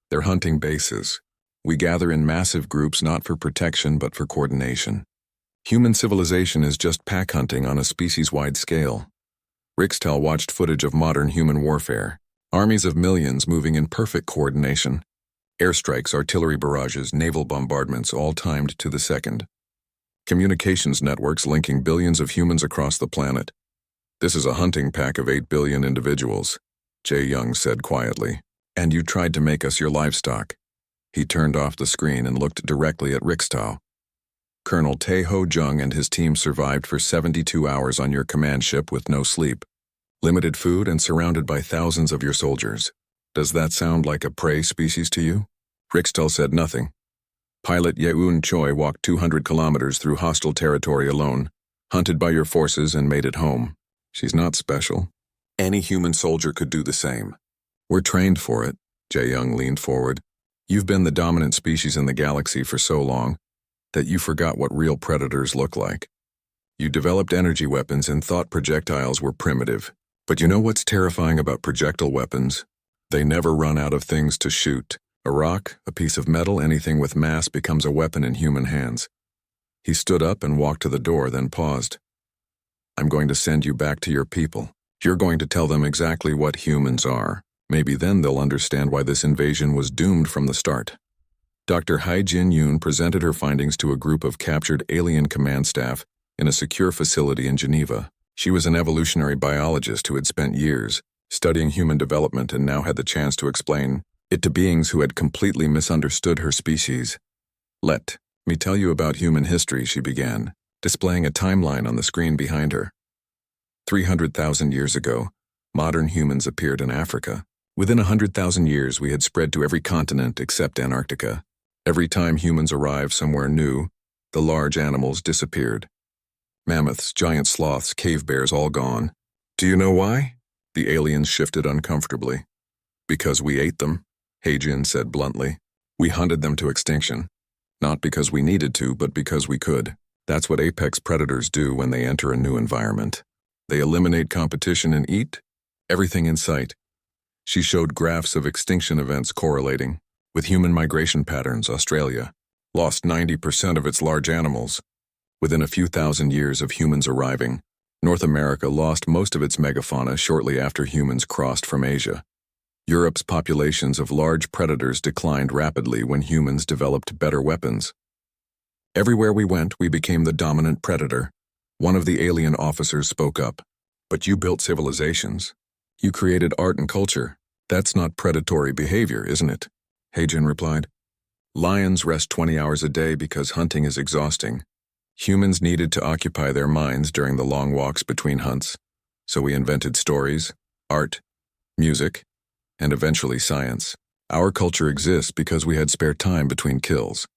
They're hunting bases. We gather in massive groups not for protection but for coordination. Human civilization is just pack hunting on a species-wide scale." Rixtal watched footage of modern human warfare. Armies of millions moving in perfect coordination. Airstrikes, artillery barrages, naval bombardments, all timed to the second. Communications networks linking billions of humans across the planet. This is a hunting pack of 8 billion individuals, Jae Young said quietly. And you tried to make us your livestock. He turned off the screen and looked directly at Rickstow. Colonel Tae Ho Jung and his team survived for 72 hours on your command ship with no sleep, limited food, and surrounded by thousands of your soldiers. Does that sound like a prey species to you? Rickstow said nothing. Pilot Yeun Choi walked 200 kilometers through hostile territory alone, hunted by your forces, and made it home. She's not special. Any human soldier could do the same. We're trained for it, Jae Young leaned forward. You've been the dominant species in the galaxy for so long that you forgot what real predators look like. You developed energy weapons and thought projectiles were primitive. But you know what's terrifying about projectile weapons? They never run out of things to shoot. A rock, a piece of metal, anything with mass becomes a weapon in human hands. He stood up and walked to the door, then paused. I'm going to send you back to your people. You're going to tell them exactly what humans are. Maybe then they'll understand why this invasion was doomed from the start. Dr. Hai Jin Yoon presented her findings to a group of captured alien command staff in a secure facility in Geneva. She was an evolutionary biologist who had spent years studying human development and now had the chance to explain it to beings who had completely misunderstood her species. Let me tell you about human history, she began, displaying a timeline on the screen behind her. 300,000 years ago, modern humans appeared in Africa. Within 100,000 years, we had spread to every continent except Antarctica. Every time humans arrived somewhere new, the large animals disappeared. Mammoths, giant sloths, cave bears, all gone. Do you know why? The aliens shifted uncomfortably. Because we ate them, Hae-jin said bluntly. We hunted them to extinction. Not because we needed to, but because we could. That's what apex predators do when they enter a new environment. They eliminate competition and eat everything in sight. She showed graphs of extinction events correlating with human migration patterns. Australia lost 90% of its large animals. Within a few thousand years of humans arriving, North America lost most of its megafauna shortly after humans crossed from Asia. Europe's populations of large predators declined rapidly when humans developed better weapons. Everywhere we went, we became the dominant predator. One of the alien officers spoke up. But you built civilizations. You created art and culture. That's not predatory behavior, isn't it? Hae-jin replied. Lions rest 20 hours a day because hunting is exhausting. Humans needed to occupy their minds during the long walks between hunts, so we invented stories, art, music, and eventually science. Our culture exists because we had spare time between kills.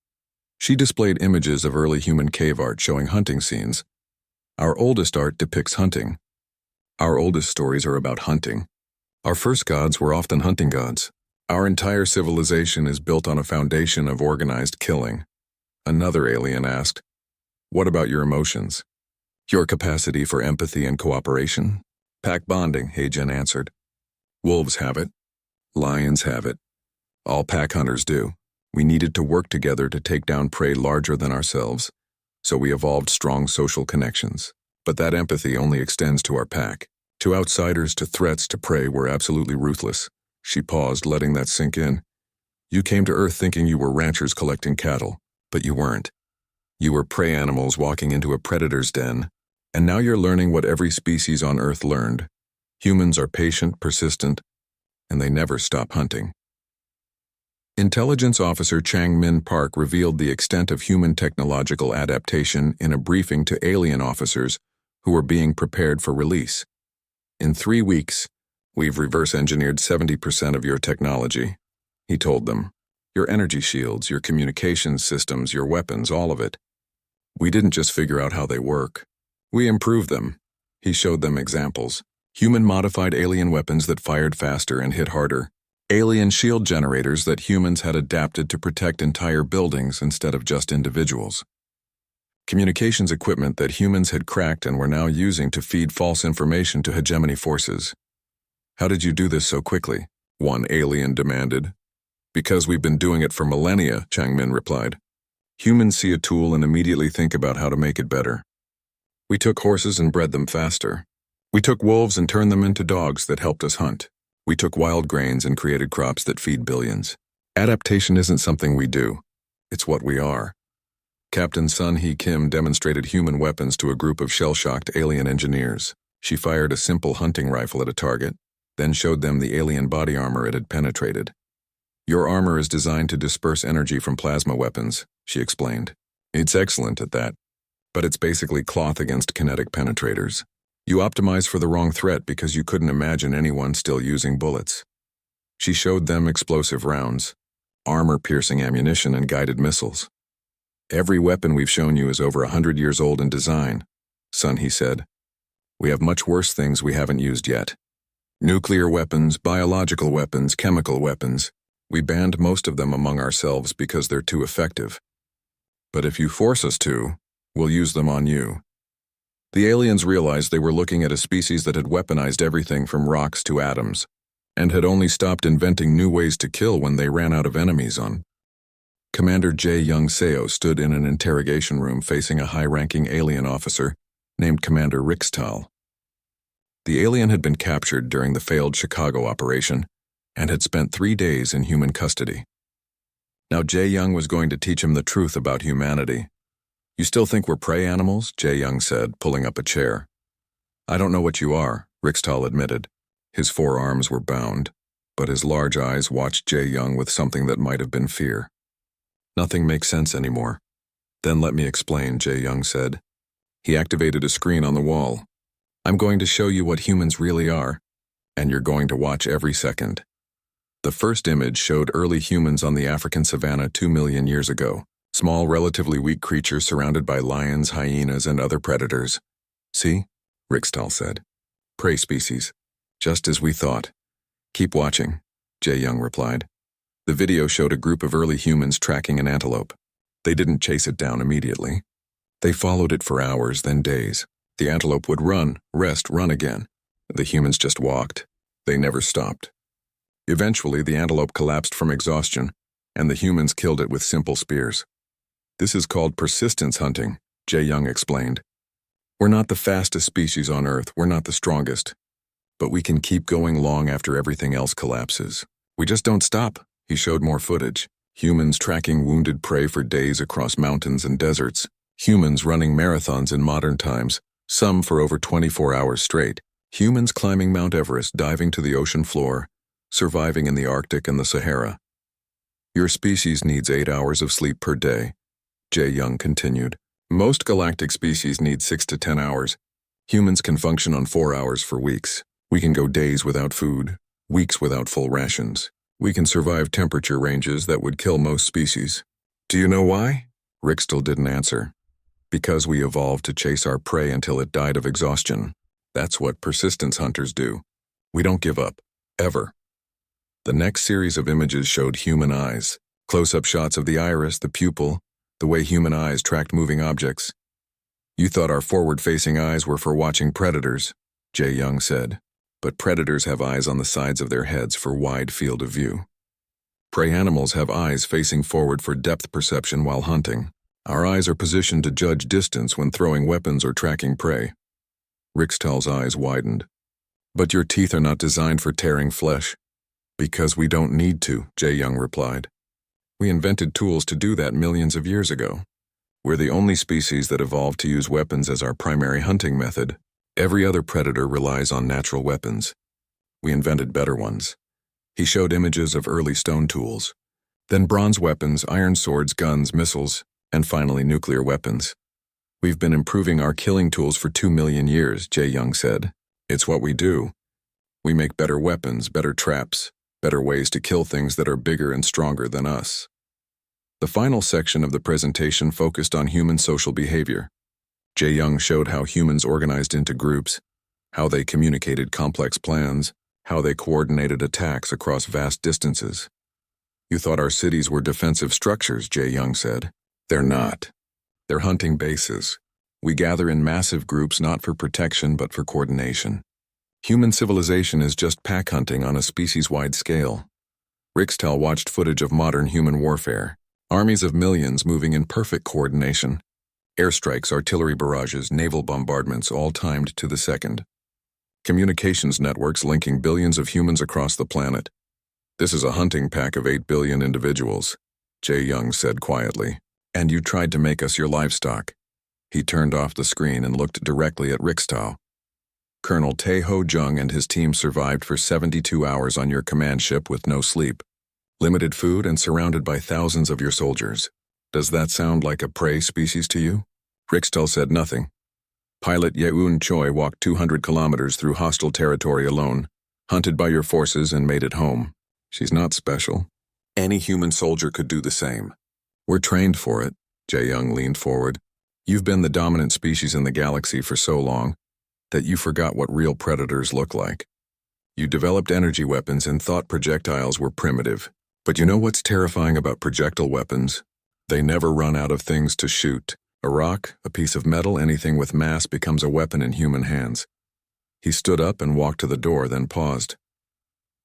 She displayed images of early human cave art showing hunting scenes. Our oldest art depicts hunting. Our oldest stories are about hunting. Our first gods were often hunting gods. Our entire civilization is built on a foundation of organized killing. Another alien asked, what about your emotions? Your capacity for empathy and cooperation? Pack bonding, Hae-jin answered. Wolves have it. Lions have it. All pack hunters do. We needed to work together to take down prey larger than ourselves, so we evolved strong social connections. But that empathy only extends to our pack. To outsiders, to threats, to prey, we're absolutely ruthless. She paused, letting that sink in. You came to Earth thinking you were ranchers collecting cattle, but you weren't. You were prey animals walking into a predator's den, and now you're learning what every species on Earth learned. Humans are patient, persistent, and they never stop hunting. Intelligence Officer Chang Min Park revealed the extent of human technological adaptation in a briefing to alien officers who were being prepared for release. In 3 weeks, we've reverse-engineered 70% of your technology, he told them. Your energy shields, your communications systems, your weapons, all of it. We didn't just figure out how they work. We improved them. He showed them examples. Human-modified alien weapons that fired faster and hit harder. Alien shield generators that humans had adapted to protect entire buildings instead of just individuals. Communications equipment that humans had cracked and were now using to feed false information to hegemony forces. How did you do this so quickly? One alien demanded. Because we've been doing it for millennia, Chang Min replied. Humans see a tool and immediately think about how to make it better. We took horses and bred them faster. We took wolves and turned them into dogs that helped us hunt. We took wild grains and created crops that feed billions. Adaptation isn't something we do. It's what we are. Captain Sun Hee Kim demonstrated human weapons to a group of shell-shocked alien engineers. She fired a simple hunting rifle at a target, then showed them the alien body armor it had penetrated. Your armor is designed to disperse energy from plasma weapons, she explained. It's excellent at that, but it's basically cloth against kinetic penetrators. You optimize for the wrong threat because you couldn't imagine anyone still using bullets. She showed them explosive rounds, armor-piercing ammunition, and guided missiles. Every weapon we've shown you is over 100 years old in design, Sun Hee said. We have much worse things we haven't used yet. Nuclear weapons, biological weapons, chemical weapons. We banned most of them among ourselves because they're too effective. But if you force us to, we'll use them on you. The aliens realized they were looking at a species that had weaponized everything from rocks to atoms, and had only stopped inventing new ways to kill when they ran out of enemies on. Commander Jae Young Seo stood in an interrogation room facing a high-ranking alien officer named Commander Rixtal. The alien had been captured during the failed Chicago operation and had spent 3 days in human custody. Now Jae Young was going to teach him the truth about humanity. You still think we're prey animals? Jae Young said, pulling up a chair. I don't know what you are, Rixtal admitted. His forearms were bound, but his large eyes watched Jae Young with something that might have been fear. Nothing makes sense anymore. Then let me explain, Jae Young said. He activated a screen on the wall. I'm going to show you what humans really are, and you're going to watch every second. The first image showed early humans on the African savanna 2 million years ago. Small, relatively weak creatures surrounded by lions, hyenas, and other predators. See? Rixtal said. Prey species. Just as we thought. Keep watching, Jae Young replied. The video showed a group of early humans tracking an antelope. They didn't chase it down immediately. They followed it for hours, then days. The antelope would run, rest, run again. The humans just walked. They never stopped. Eventually, the antelope collapsed from exhaustion, and the humans killed it with simple spears. This is called persistence hunting, Jae Young explained. We're not the fastest species on Earth, we're not the strongest. But we can keep going long after everything else collapses. We just don't stop. He showed more footage. Humans tracking wounded prey for days across mountains and deserts. Humans running marathons in modern times, some for over 24 hours straight. Humans climbing Mount Everest, diving to the ocean floor, surviving in the Arctic and the Sahara. Your species needs 8 hours of sleep per day, Jae Young continued. Most galactic species need 6 to 10 hours. Humans can function on 4 hours for weeks. We can go days without food, weeks without full rations. We can survive temperature ranges that would kill most species. Do you know why? Rixtal didn't answer. Because we evolved to chase our prey until it died of exhaustion. That's what persistence hunters do. We don't give up. Ever. The next series of images showed human eyes. Close-up shots of the iris, the pupil, the way human eyes tracked moving objects. You thought our forward-facing eyes were for watching predators, Jae Young said. But predators have eyes on the sides of their heads for wide field of view. Prey animals have eyes facing forward for depth perception while hunting. Our eyes are positioned to judge distance when throwing weapons or tracking prey. Rixtal's eyes widened. But your teeth are not designed for tearing flesh. Because we don't need to, Jae Young replied. We invented tools to do that millions of years ago. We're the only species that evolved to use weapons as our primary hunting method. Every other predator relies on natural weapons. We invented better ones. He showed images of early stone tools, then bronze weapons, iron swords, guns, missiles, and finally nuclear weapons. We've been improving our killing tools for 2 million years, Jae Young said. It's what we do. We make better weapons, better traps, better ways to kill things that are bigger and stronger than us. The final section of the presentation focused on human social behavior. Jae Young showed how humans organized into groups, how they communicated complex plans, how they coordinated attacks across vast distances. You thought our cities were defensive structures, Jae Young said. They're not. They're hunting bases. We gather in massive groups not for protection but for coordination. Human civilization is just pack hunting on a species-wide scale. Rixtal watched footage of modern human warfare. Armies of millions moving in perfect coordination. Airstrikes, artillery barrages, naval bombardments, all timed to the second. Communications networks linking billions of humans across the planet. This is a hunting pack of 8 billion individuals, Jae Young said quietly. And you tried to make us your livestock. He turned off the screen and looked directly at Rickstow. Colonel Tae Ho Jung and his team survived for 72 hours on your command ship with no sleep, limited food, and surrounded by thousands of your soldiers. Does that sound like a prey species to you? Rickstow said nothing. Pilot Yeun Choi walked 200 kilometers through hostile territory alone, hunted by your forces, and made it home. She's not special. Any human soldier could do the same. We're trained for it, Jae Young leaned forward. You've been the dominant species in the galaxy for so long that you forgot what real predators look like. You developed energy weapons and thought projectiles were primitive. But you know what's terrifying about projectile weapons? They never run out of things to shoot. A rock, a piece of metal, anything with mass becomes a weapon in human hands. He stood up and walked to the door, then paused.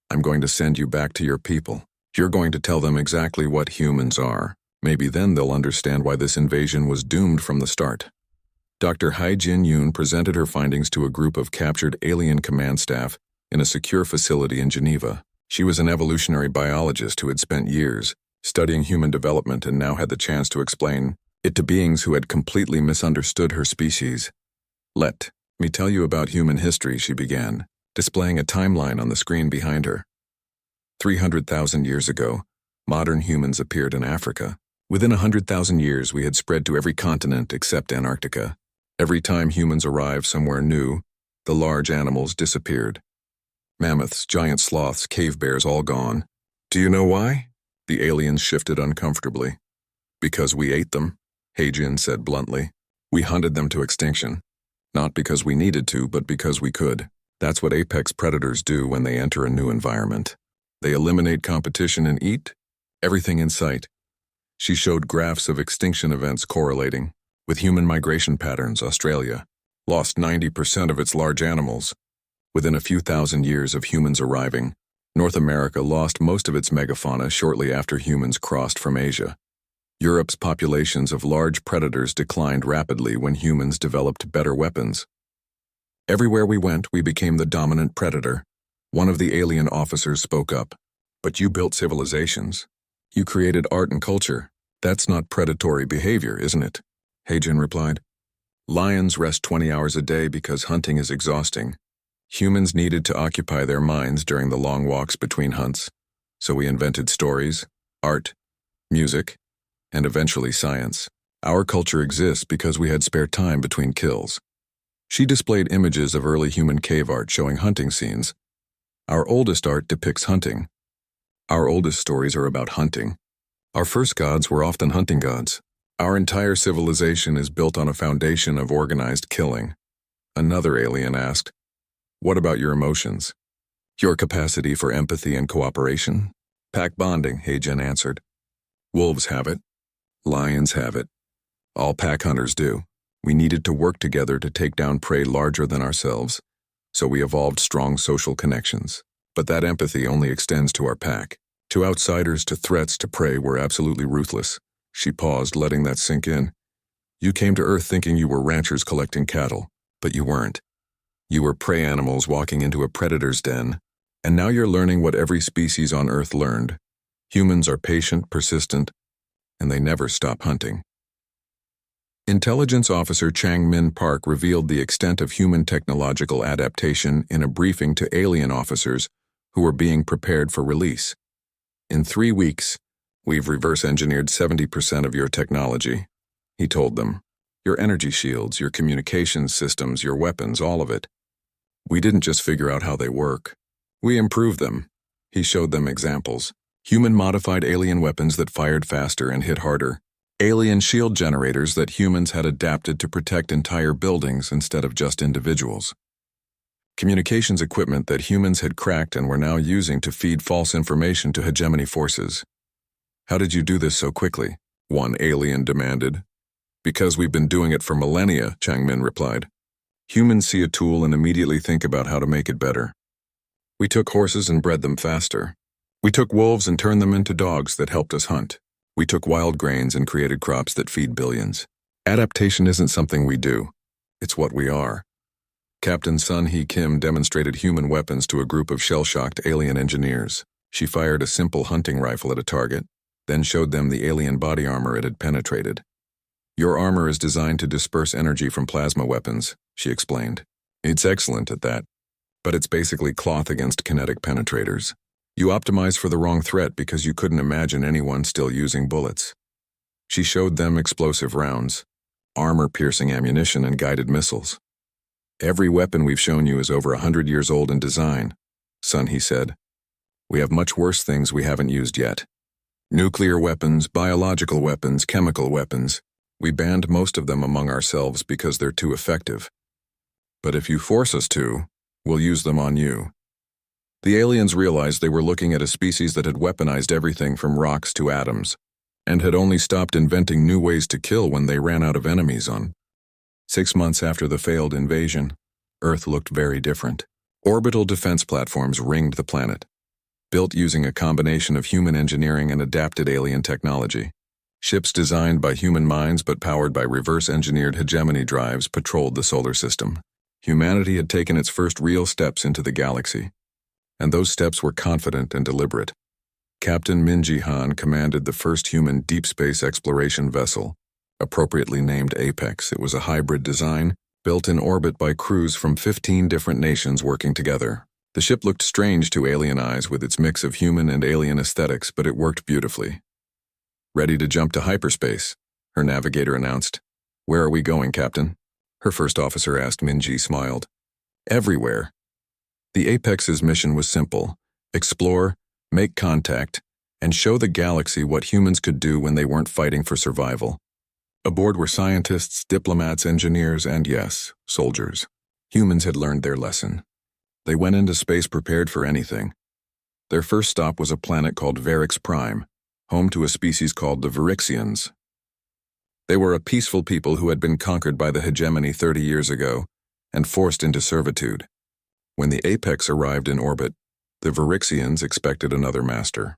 I'm going to send you back to your people. You're going to tell them exactly what humans are. Maybe then they'll understand why this invasion was doomed from the start. Dr. Hai Jin Yoon presented her findings to a group of captured alien command staff in a secure facility in Geneva. She was an evolutionary biologist who had spent years studying human development and now had the chance to explain it to beings who had completely misunderstood her species. Let me tell you about human history, she began, displaying a timeline on the screen behind her. 300,000 years ago, modern humans appeared in Africa. Within 100,000 years, we had spread to every continent except Antarctica. Every time humans arrived somewhere new, the large animals disappeared. Mammoths, giant sloths, cave bears, all gone. Do you know why? The aliens shifted uncomfortably. Because we ate them, Hae-jin said bluntly. We hunted them to extinction. Not because we needed to, but because we could. That's what apex predators do when they enter a new environment. They eliminate competition and eat everything in sight. She showed graphs of extinction events correlating with human migration patterns. Australia lost 90% of its large animals. Within a few thousand years of humans arriving, North America lost most of its megafauna shortly after humans crossed from Asia. Europe's populations of large predators declined rapidly when humans developed better weapons. Everywhere we went, we became the dominant predator. One of the alien officers spoke up. But you built civilizations. You created art and culture. That's not predatory behavior, isn't it? Hae-jin replied. Lions rest 20 hours a day because hunting is exhausting. Humans needed to occupy their minds during the long walks between hunts, so we invented stories, art, music, and eventually science. Our culture exists because we had spare time between kills. She displayed images of early human cave art showing hunting scenes. Our oldest art depicts hunting. Our oldest stories are about hunting. Our first gods were often hunting gods. Our entire civilization is built on a foundation of organized killing. Another alien asked, what about your emotions? Your capacity for empathy and cooperation? Pack bonding, Hae-jin answered. Wolves have it. Lions have it. All pack hunters do. We needed to work together to take down prey larger than ourselves, so we evolved strong social connections. But that empathy only extends to our pack. To outsiders, to threats, to prey, we're absolutely ruthless. She paused, letting that sink in. You came to Earth thinking you were ranchers collecting cattle, but you weren't. You were prey animals walking into a predator's den, and now you're learning what every species on Earth learned. Humans are patient, persistent, and they never stop hunting. Intelligence Officer Chang Min Park revealed the extent of human technological adaptation in a briefing to alien officers who were being prepared for release. In 3 weeks, we've reverse-engineered 70% of your technology, he told them. Your energy shields, your communications systems, your weapons, all of it. We didn't just figure out how they work. We improved them. He showed them examples. Human-modified alien weapons that fired faster and hit harder. Alien shield generators that humans had adapted to protect entire buildings instead of just individuals. Communications equipment that humans had cracked and were now using to feed false information to hegemony forces. How did you do this so quickly? One alien demanded. Because we've been doing it for millennia, Chang Min replied. Humans see a tool and immediately think about how to make it better. We took horses and bred them faster. We took wolves and turned them into dogs that helped us hunt. We took wild grains and created crops that feed billions. Adaptation isn't something we do. It's what we are. Captain Sun Hee Kim demonstrated human weapons to a group of shell-shocked alien engineers. She fired a simple hunting rifle at a target, then showed them the alien body armor it had penetrated. Your armor is designed to disperse energy from plasma weapons, she explained. It's excellent at that, but it's basically cloth against kinetic penetrators. You optimize for the wrong threat because you couldn't imagine anyone still using bullets. She showed them explosive rounds, armor-piercing ammunition, and guided missiles. Every weapon we've shown you is over 100 years old in design, son, he said. We have much worse things we haven't used yet. Nuclear weapons, biological weapons, chemical weapons. We banned most of them among ourselves because they're too effective. But if you force us to, we'll use them on you. The aliens realized they were looking at a species that had weaponized everything from rocks to atoms, and had only stopped inventing new ways to kill when they ran out of enemies on. 6 months after the failed invasion, Earth looked very different. Orbital defense platforms ringed the planet, built using a combination of human engineering and adapted alien technology. Ships designed by human minds but powered by reverse-engineered hegemony drives patrolled the solar system. Humanity had taken its first real steps into the galaxy, and those steps were confident and deliberate. Captain Minji Han commanded the first human deep space exploration vessel, appropriately named Apex. It was a hybrid design, built in orbit by crews from 15 different nations working together. The ship looked strange to alien eyes with its mix of human and alien aesthetics, but it worked beautifully. Ready to jump to hyperspace, her navigator announced. Where are we going, Captain? Her first officer asked. Minji smiled. Everywhere. The Apex's mission was simple: explore, make contact, and show the galaxy what humans could do when they weren't fighting for survival. Aboard were scientists, diplomats, engineers, and yes, soldiers. Humans had learned their lesson. They went into space prepared for anything. Their first stop was a planet called Varix Prime, home to a species called the Varixians. They were a peaceful people who had been conquered by the hegemony 30 years ago and forced into servitude. When the Apex arrived in orbit, the Varixians expected another master.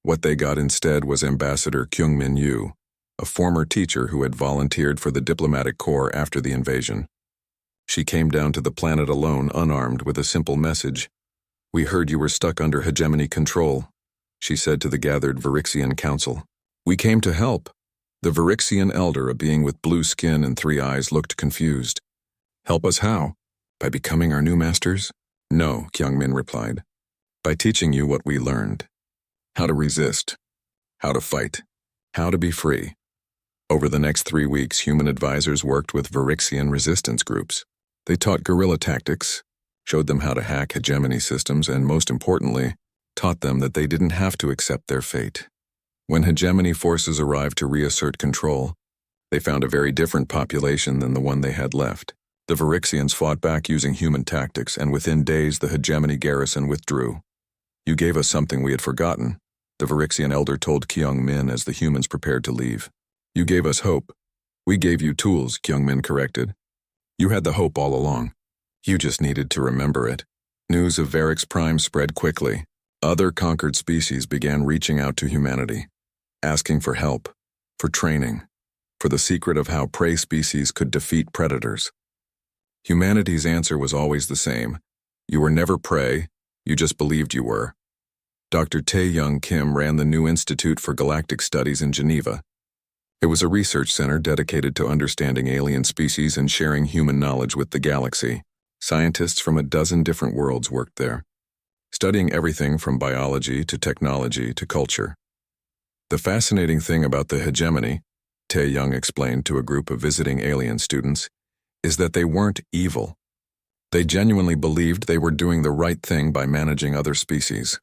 What they got instead was Ambassador Kyungmin Yu, a former teacher who had volunteered for the diplomatic corps after the invasion. She came down to the planet alone, unarmed, with a simple message. We heard you were stuck under hegemony control, she said to the gathered Varixian council. We came to help. The Varixian elder, a being with blue skin and 3 eyes, looked confused. Help us how? By becoming our new masters? No, Kyungmin replied. By teaching you what we learned. How to resist. How to fight. How to be free. Over the next 3 weeks, human advisors worked with Varixian resistance groups. They taught guerrilla tactics, showed them how to hack hegemony systems, and most importantly, taught them that they didn't have to accept their fate. When hegemony forces arrived to reassert control, they found a very different population than the one they had left. The Varixians fought back using human tactics, and within days the hegemony garrison withdrew. You gave us something we had forgotten, the Varixian elder told Kyungmin as the humans prepared to leave. You gave us hope. We gave you tools, Kyungmin corrected. You had the hope all along. You just needed to remember it. News of Varix Prime spread quickly. Other conquered species began reaching out to humanity, asking for help, for training, for the secret of how prey species could defeat predators. Humanity's answer was always the same. You were never prey, you just believed you were. Dr. Tae-Young Kim ran the new Institute for Galactic Studies in Geneva. It was a research center dedicated to understanding alien species and sharing human knowledge with the galaxy. Scientists from a dozen different worlds worked there, studying everything from biology to technology to culture. The fascinating thing about the hegemony, Tae-Young explained to a group of visiting alien students, is that they weren't evil. They genuinely believed they were doing the right thing by managing other species.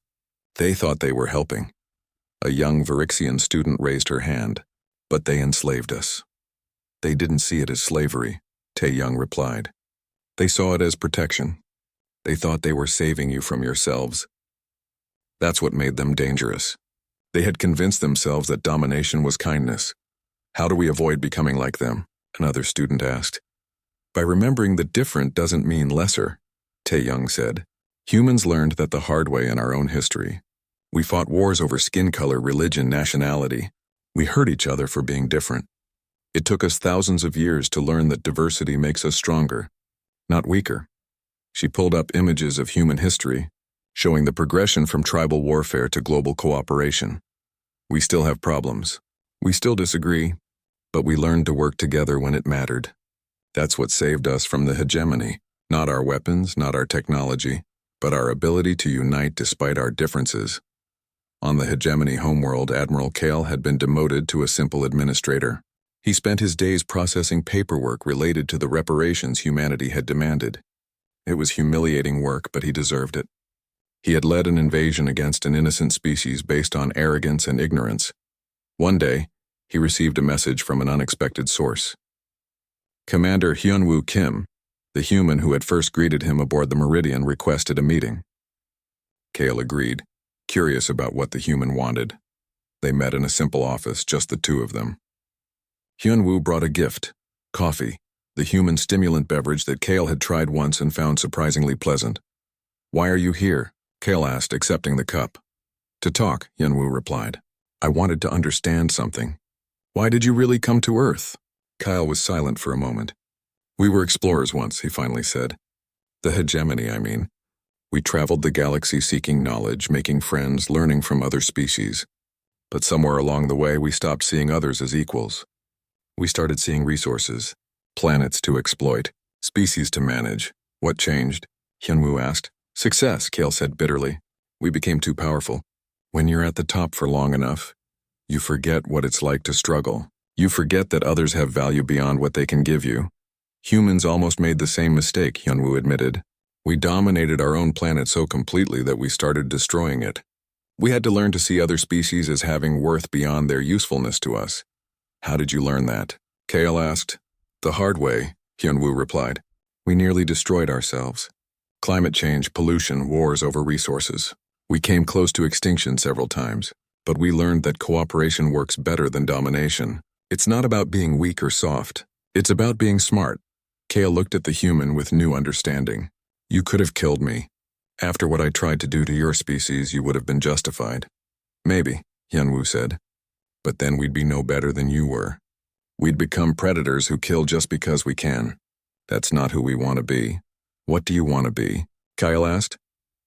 They thought they were helping. A young Varixian student raised her hand. But they enslaved us. They didn't see it as slavery, Tae-Young replied. They saw it as protection. They thought they were saving you from yourselves. That's what made them dangerous. They had convinced themselves that domination was kindness. How do we avoid becoming like them? Another student asked. By remembering that different doesn't mean lesser, Tae-Young said. Humans learned that the hard way in our own history. We fought wars over skin color, religion, nationality. We hurt each other for being different. It took us thousands of years to learn that diversity makes us stronger, not weaker. She pulled up images of human history, showing the progression from tribal warfare to global cooperation. We still have problems. We still disagree, but we learned to work together when it mattered. That's what saved us from the hegemony, not our weapons, not our technology, but our ability to unite despite our differences. On the hegemony homeworld, Admiral Kale had been demoted to a simple administrator. He spent his days processing paperwork related to the reparations humanity had demanded. It was humiliating work, but he deserved it. He had led an invasion against an innocent species based on arrogance and ignorance. One day, he received a message from an unexpected source. Commander Hyunwoo Kim, the human who had first greeted him aboard the Meridian, requested a meeting. Kale agreed, curious about what the human wanted. They met in a simple office, just the two of them. Hyunwoo brought a gift, coffee, the human stimulant beverage that Kale had tried once and found surprisingly pleasant. "Why are you here?" Kale asked, accepting the cup. "To talk," Hyunwoo replied. "I wanted to understand something." "Why did you really come to Earth?" Kyle was silent for a moment. "We were explorers once," he finally said. "The hegemony, I mean. We traveled the galaxy seeking knowledge, making friends, learning from other species. But somewhere along the way, we stopped seeing others as equals. We started seeing resources, planets to exploit, species to manage. What changed?" Hyunwoo asked. "Success," Kale said bitterly. "We became too powerful. When you're at the top for long enough, you forget what it's like to struggle. You forget that others have value beyond what they can give you. Humans almost made the same mistake," Hyunwoo admitted. "We dominated our own planet so completely that we started destroying it. We had to learn to see other species as having worth beyond their usefulness to us." "How did you learn that?" Kale asked. "The hard way," Hyunwoo replied. "We nearly destroyed ourselves. Climate change, pollution, wars over resources. We came close to extinction several times, but we learned that cooperation works better than domination. It's not about being weak or soft. It's about being smart." Kale looked at the human with new understanding. "You could have killed me. After what I tried to do to your species, you would have been justified." "Maybe," Hyunwoo said. "But then we'd be no better than you were. We'd become predators who kill just because we can. That's not who we want to be." "What do you want to be?" Kyle asked.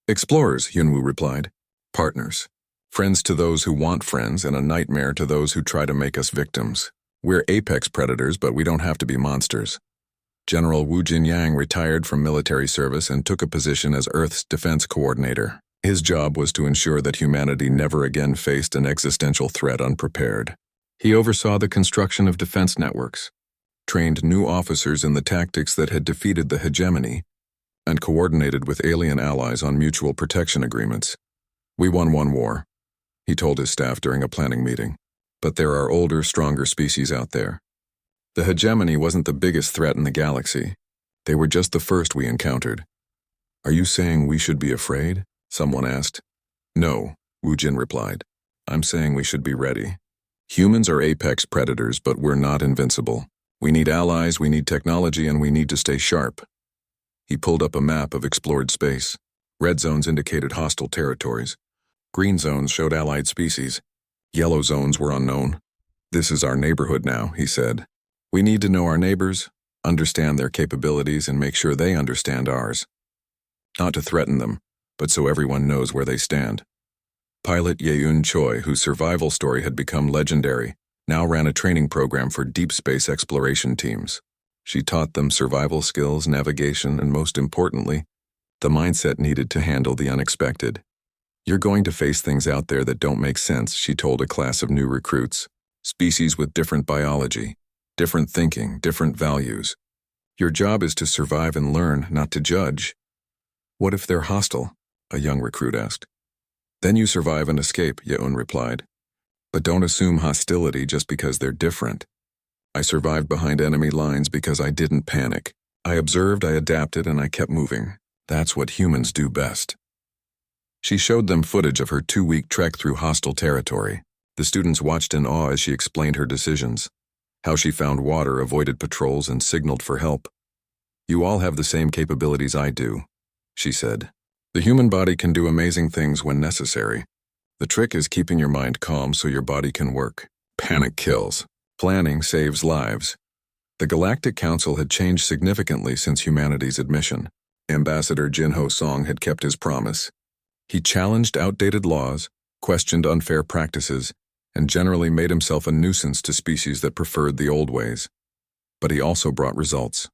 "Explorers," Hyunwoo replied. "Partners. Friends to those who want friends and a nightmare to those who try to make us victims. We're apex predators, but we don't have to be monsters." General Wu Jinyang retired from military service and took a position as Earth's defense coordinator. His job was to ensure that humanity never again faced an existential threat unprepared. He oversaw the construction of defense networks, trained new officers in the tactics that had defeated the hegemony, and coordinated with alien allies on mutual protection agreements. "We won one war," he told his staff during a planning meeting. "But there are older, stronger species out there. The hegemony wasn't the biggest threat in the galaxy. They were just the first we encountered." "Are you saying we should be afraid?" someone asked. "No," Wu Jin replied. "I'm saying we should be ready. Humans are apex predators, but we're not invincible. We need allies, we need technology, and we need to stay sharp." He pulled up a map of explored space. Red zones indicated hostile territories. Green zones showed allied species. Yellow zones were unknown. "This is our neighborhood now," he said. "We need to know our neighbors, understand their capabilities, and make sure they understand ours. Not to threaten them, but so everyone knows where they stand." Pilot Yeun Choi, whose survival story had become legendary, now ran a training program for deep space exploration teams. She taught them survival skills, navigation, and most importantly, the mindset needed to handle the unexpected. "You're going to face things out there that don't make sense," she told a class of new recruits. "Species with different biology, different thinking, different values. Your job is to survive and learn, not to judge." "What if they're hostile?" a young recruit asked. "Then you survive and escape," Yeun replied. "But don't assume hostility just because they're different. I survived behind enemy lines because I didn't panic. I observed, I adapted, and I kept moving. That's what humans do best." She showed them footage of her 2-week trek through hostile territory. The students watched in awe as she explained her decisions, how she found water, avoided patrols, and signaled for help. "You all have the same capabilities I do," she said. "The human body can do amazing things when necessary. The trick is keeping your mind calm so your body can work. Panic kills. Planning saves lives." The Galactic Council had changed significantly since humanity's admission. Ambassador Jinho Song had kept his promise. He challenged outdated laws, questioned unfair practices, and generally made himself a nuisance to species that preferred the old ways. But he also brought results.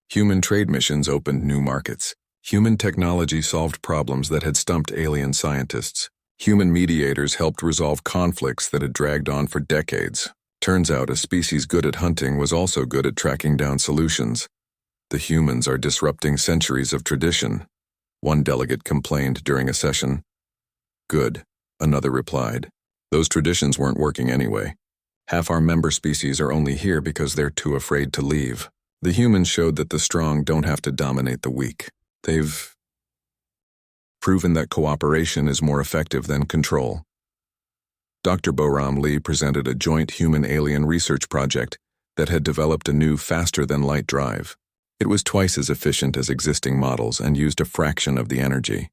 Human trade missions opened new markets. Human technology solved problems that had stumped alien scientists. Human mediators helped resolve conflicts that had dragged on for decades. Turns out a species good at hunting was also good at tracking down solutions. The humans are disrupting centuries of tradition, one delegate complained during a session. Good, another replied. Those traditions weren't working anyway. Half our member species are only here because they're too afraid to leave. The humans showed that the strong don't have to dominate the weak. They've proven that cooperation is more effective than control. Dr. Boram Lee presented a joint human-alien research project that had developed a new faster-than-light drive. It was twice as efficient as existing models and used a fraction of the energy.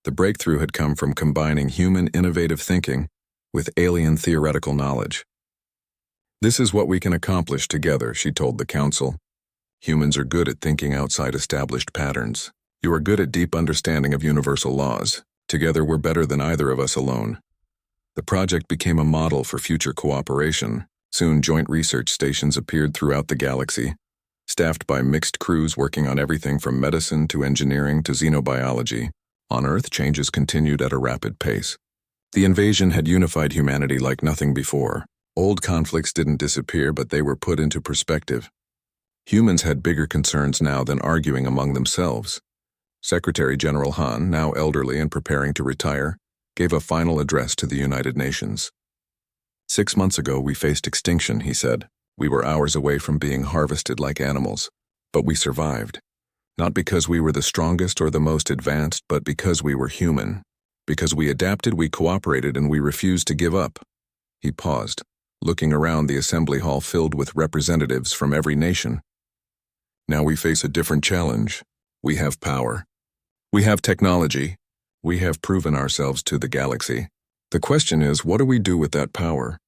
The breakthrough had come from combining human innovative thinking with alien theoretical knowledge. This is what we can accomplish together, she told the council. Humans are good at thinking outside established patterns. You are good at deep understanding of universal laws. Together we're better than either of us alone. The project became a model for future cooperation. Soon joint research stations appeared throughout the galaxy, staffed by mixed crews working on everything from medicine to engineering to xenobiology. On Earth, changes continued at a rapid pace. The invasion had unified humanity like nothing before. Old conflicts didn't disappear, but they were put into perspective. Humans had bigger concerns now than arguing among themselves. Secretary General Han, now elderly and preparing to retire, gave a final address to the United Nations. 6 months ago, we faced extinction, he said. We were hours away from being harvested like animals, but we survived. Not because we were the strongest or the most advanced, but because we were human. Because we adapted, we cooperated, and we refused to give up. He paused, looking around the assembly hall filled with representatives from every nation. Now we face a different challenge. We have power. We have technology. We have proven ourselves to the galaxy. The question is, what do we do with that power?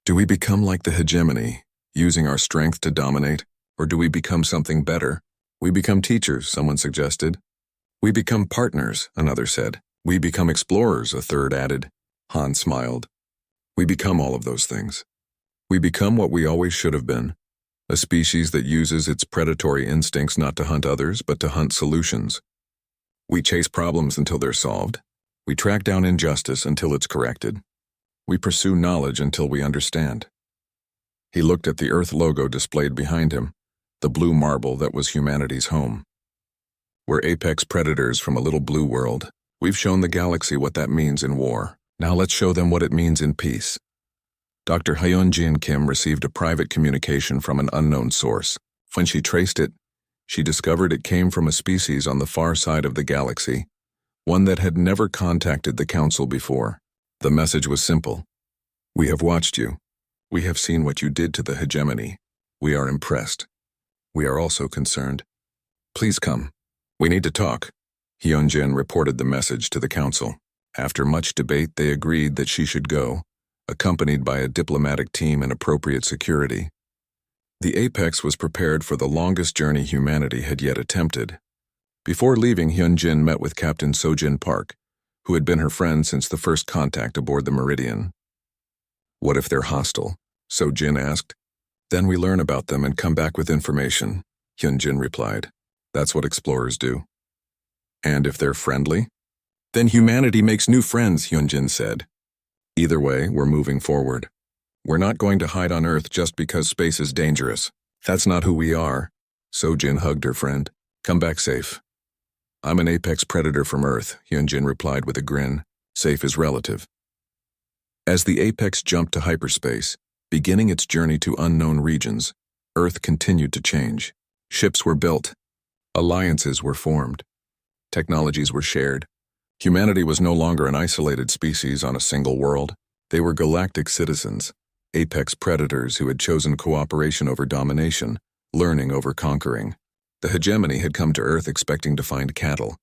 Do we become like the hegemony, using our strength to dominate, or do we become something better? We become teachers, someone suggested. We become partners, another said. We become explorers, a third added. Han smiled. We become all of those things. We become what we always should have been. A species that uses its predatory instincts not to hunt others, but to hunt solutions. We chase problems until they're solved. We track down injustice until it's corrected. We pursue knowledge until we understand. He looked at the Earth logo displayed behind him, the blue marble that was humanity's home. We're apex predators from a little blue world. We've shown the galaxy what that means in war. Now let's show them what it means in peace. Dr. Hyun-Jin Kim received a private communication from an unknown source. When she traced it, she discovered it came from a species on the far side of the galaxy, one that had never contacted the Council before. The message was simple. We have watched you. We have seen what you did to the hegemony. We are impressed. We are also concerned. Please come. We need to talk. Hyun-Jin reported the message to the Council. After much debate, they agreed that she should go, accompanied by a diplomatic team and appropriate security. The Apex was prepared for the longest journey humanity had yet attempted. Before leaving, Hyun-Jin met with Captain Sojin Park, who had been her friend since the first contact aboard the Meridian. What if they're hostile? Sojin asked. Then we learn about them and come back with information, Hyun-Jin replied. That's what explorers do. And if they're friendly? Then humanity makes new friends, Hyun-Jin said. Either way, we're moving forward. We're not going to hide on Earth just because space is dangerous. That's not who we are. Sojin hugged her friend. Come back safe. I'm an apex predator from Earth, Hyun-Jin replied with a grin. Safe is relative. As the Apex jumped to hyperspace, beginning its journey to unknown regions, Earth continued to change. Ships were built. Alliances were formed. Technologies were shared. Humanity was no longer an isolated species on a single world. They were galactic citizens, apex predators who had chosen cooperation over domination, learning over conquering. The hegemony had come to Earth expecting to find cattle.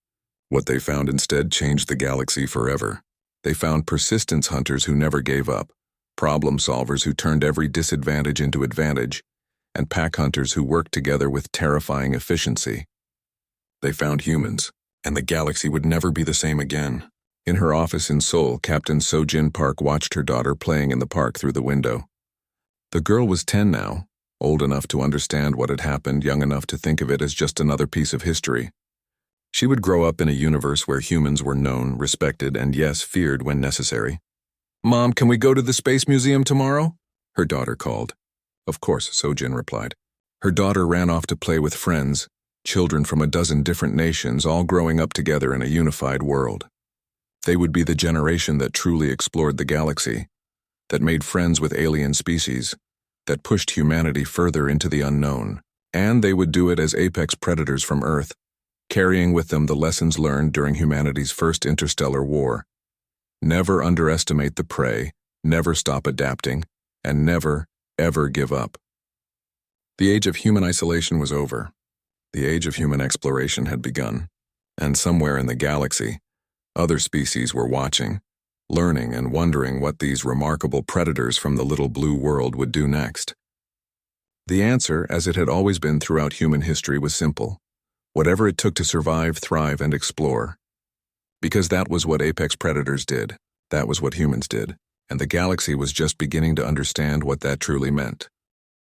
What they found instead changed the galaxy forever. They found persistence hunters who never gave up, problem solvers who turned every disadvantage into advantage, and pack hunters who worked together with terrifying efficiency. They found humans, and the galaxy would never be the same again. In her office in Seoul, Captain So-Jin Park watched her daughter playing in the park through the window. The girl was 10 now, old enough to understand what had happened, young enough to think of it as just another piece of history. She would grow up in a universe where humans were known, respected, and yes, feared when necessary. "Mom, can we go to the Space Museum tomorrow?" her daughter called. "Of course," So-Jin replied. Her daughter ran off to play with friends, children from a dozen different nations, all growing up together in a unified world. They would be the generation that truly explored the galaxy, that made friends with alien species, that pushed humanity further into the unknown. And they would do it as apex predators from Earth, carrying with them the lessons learned during humanity's first interstellar war. Never underestimate the prey, never stop adapting, and never, ever give up. The age of human isolation was over. The age of human exploration had begun. And somewhere in the galaxy, other species were watching, learning and wondering what these remarkable predators from the little blue world would do next. The answer, as it had always been throughout human history, was simple. Whatever it took to survive, thrive, and explore. Because that was what apex predators did. That was what humans did. And the galaxy was just beginning to understand what that truly meant.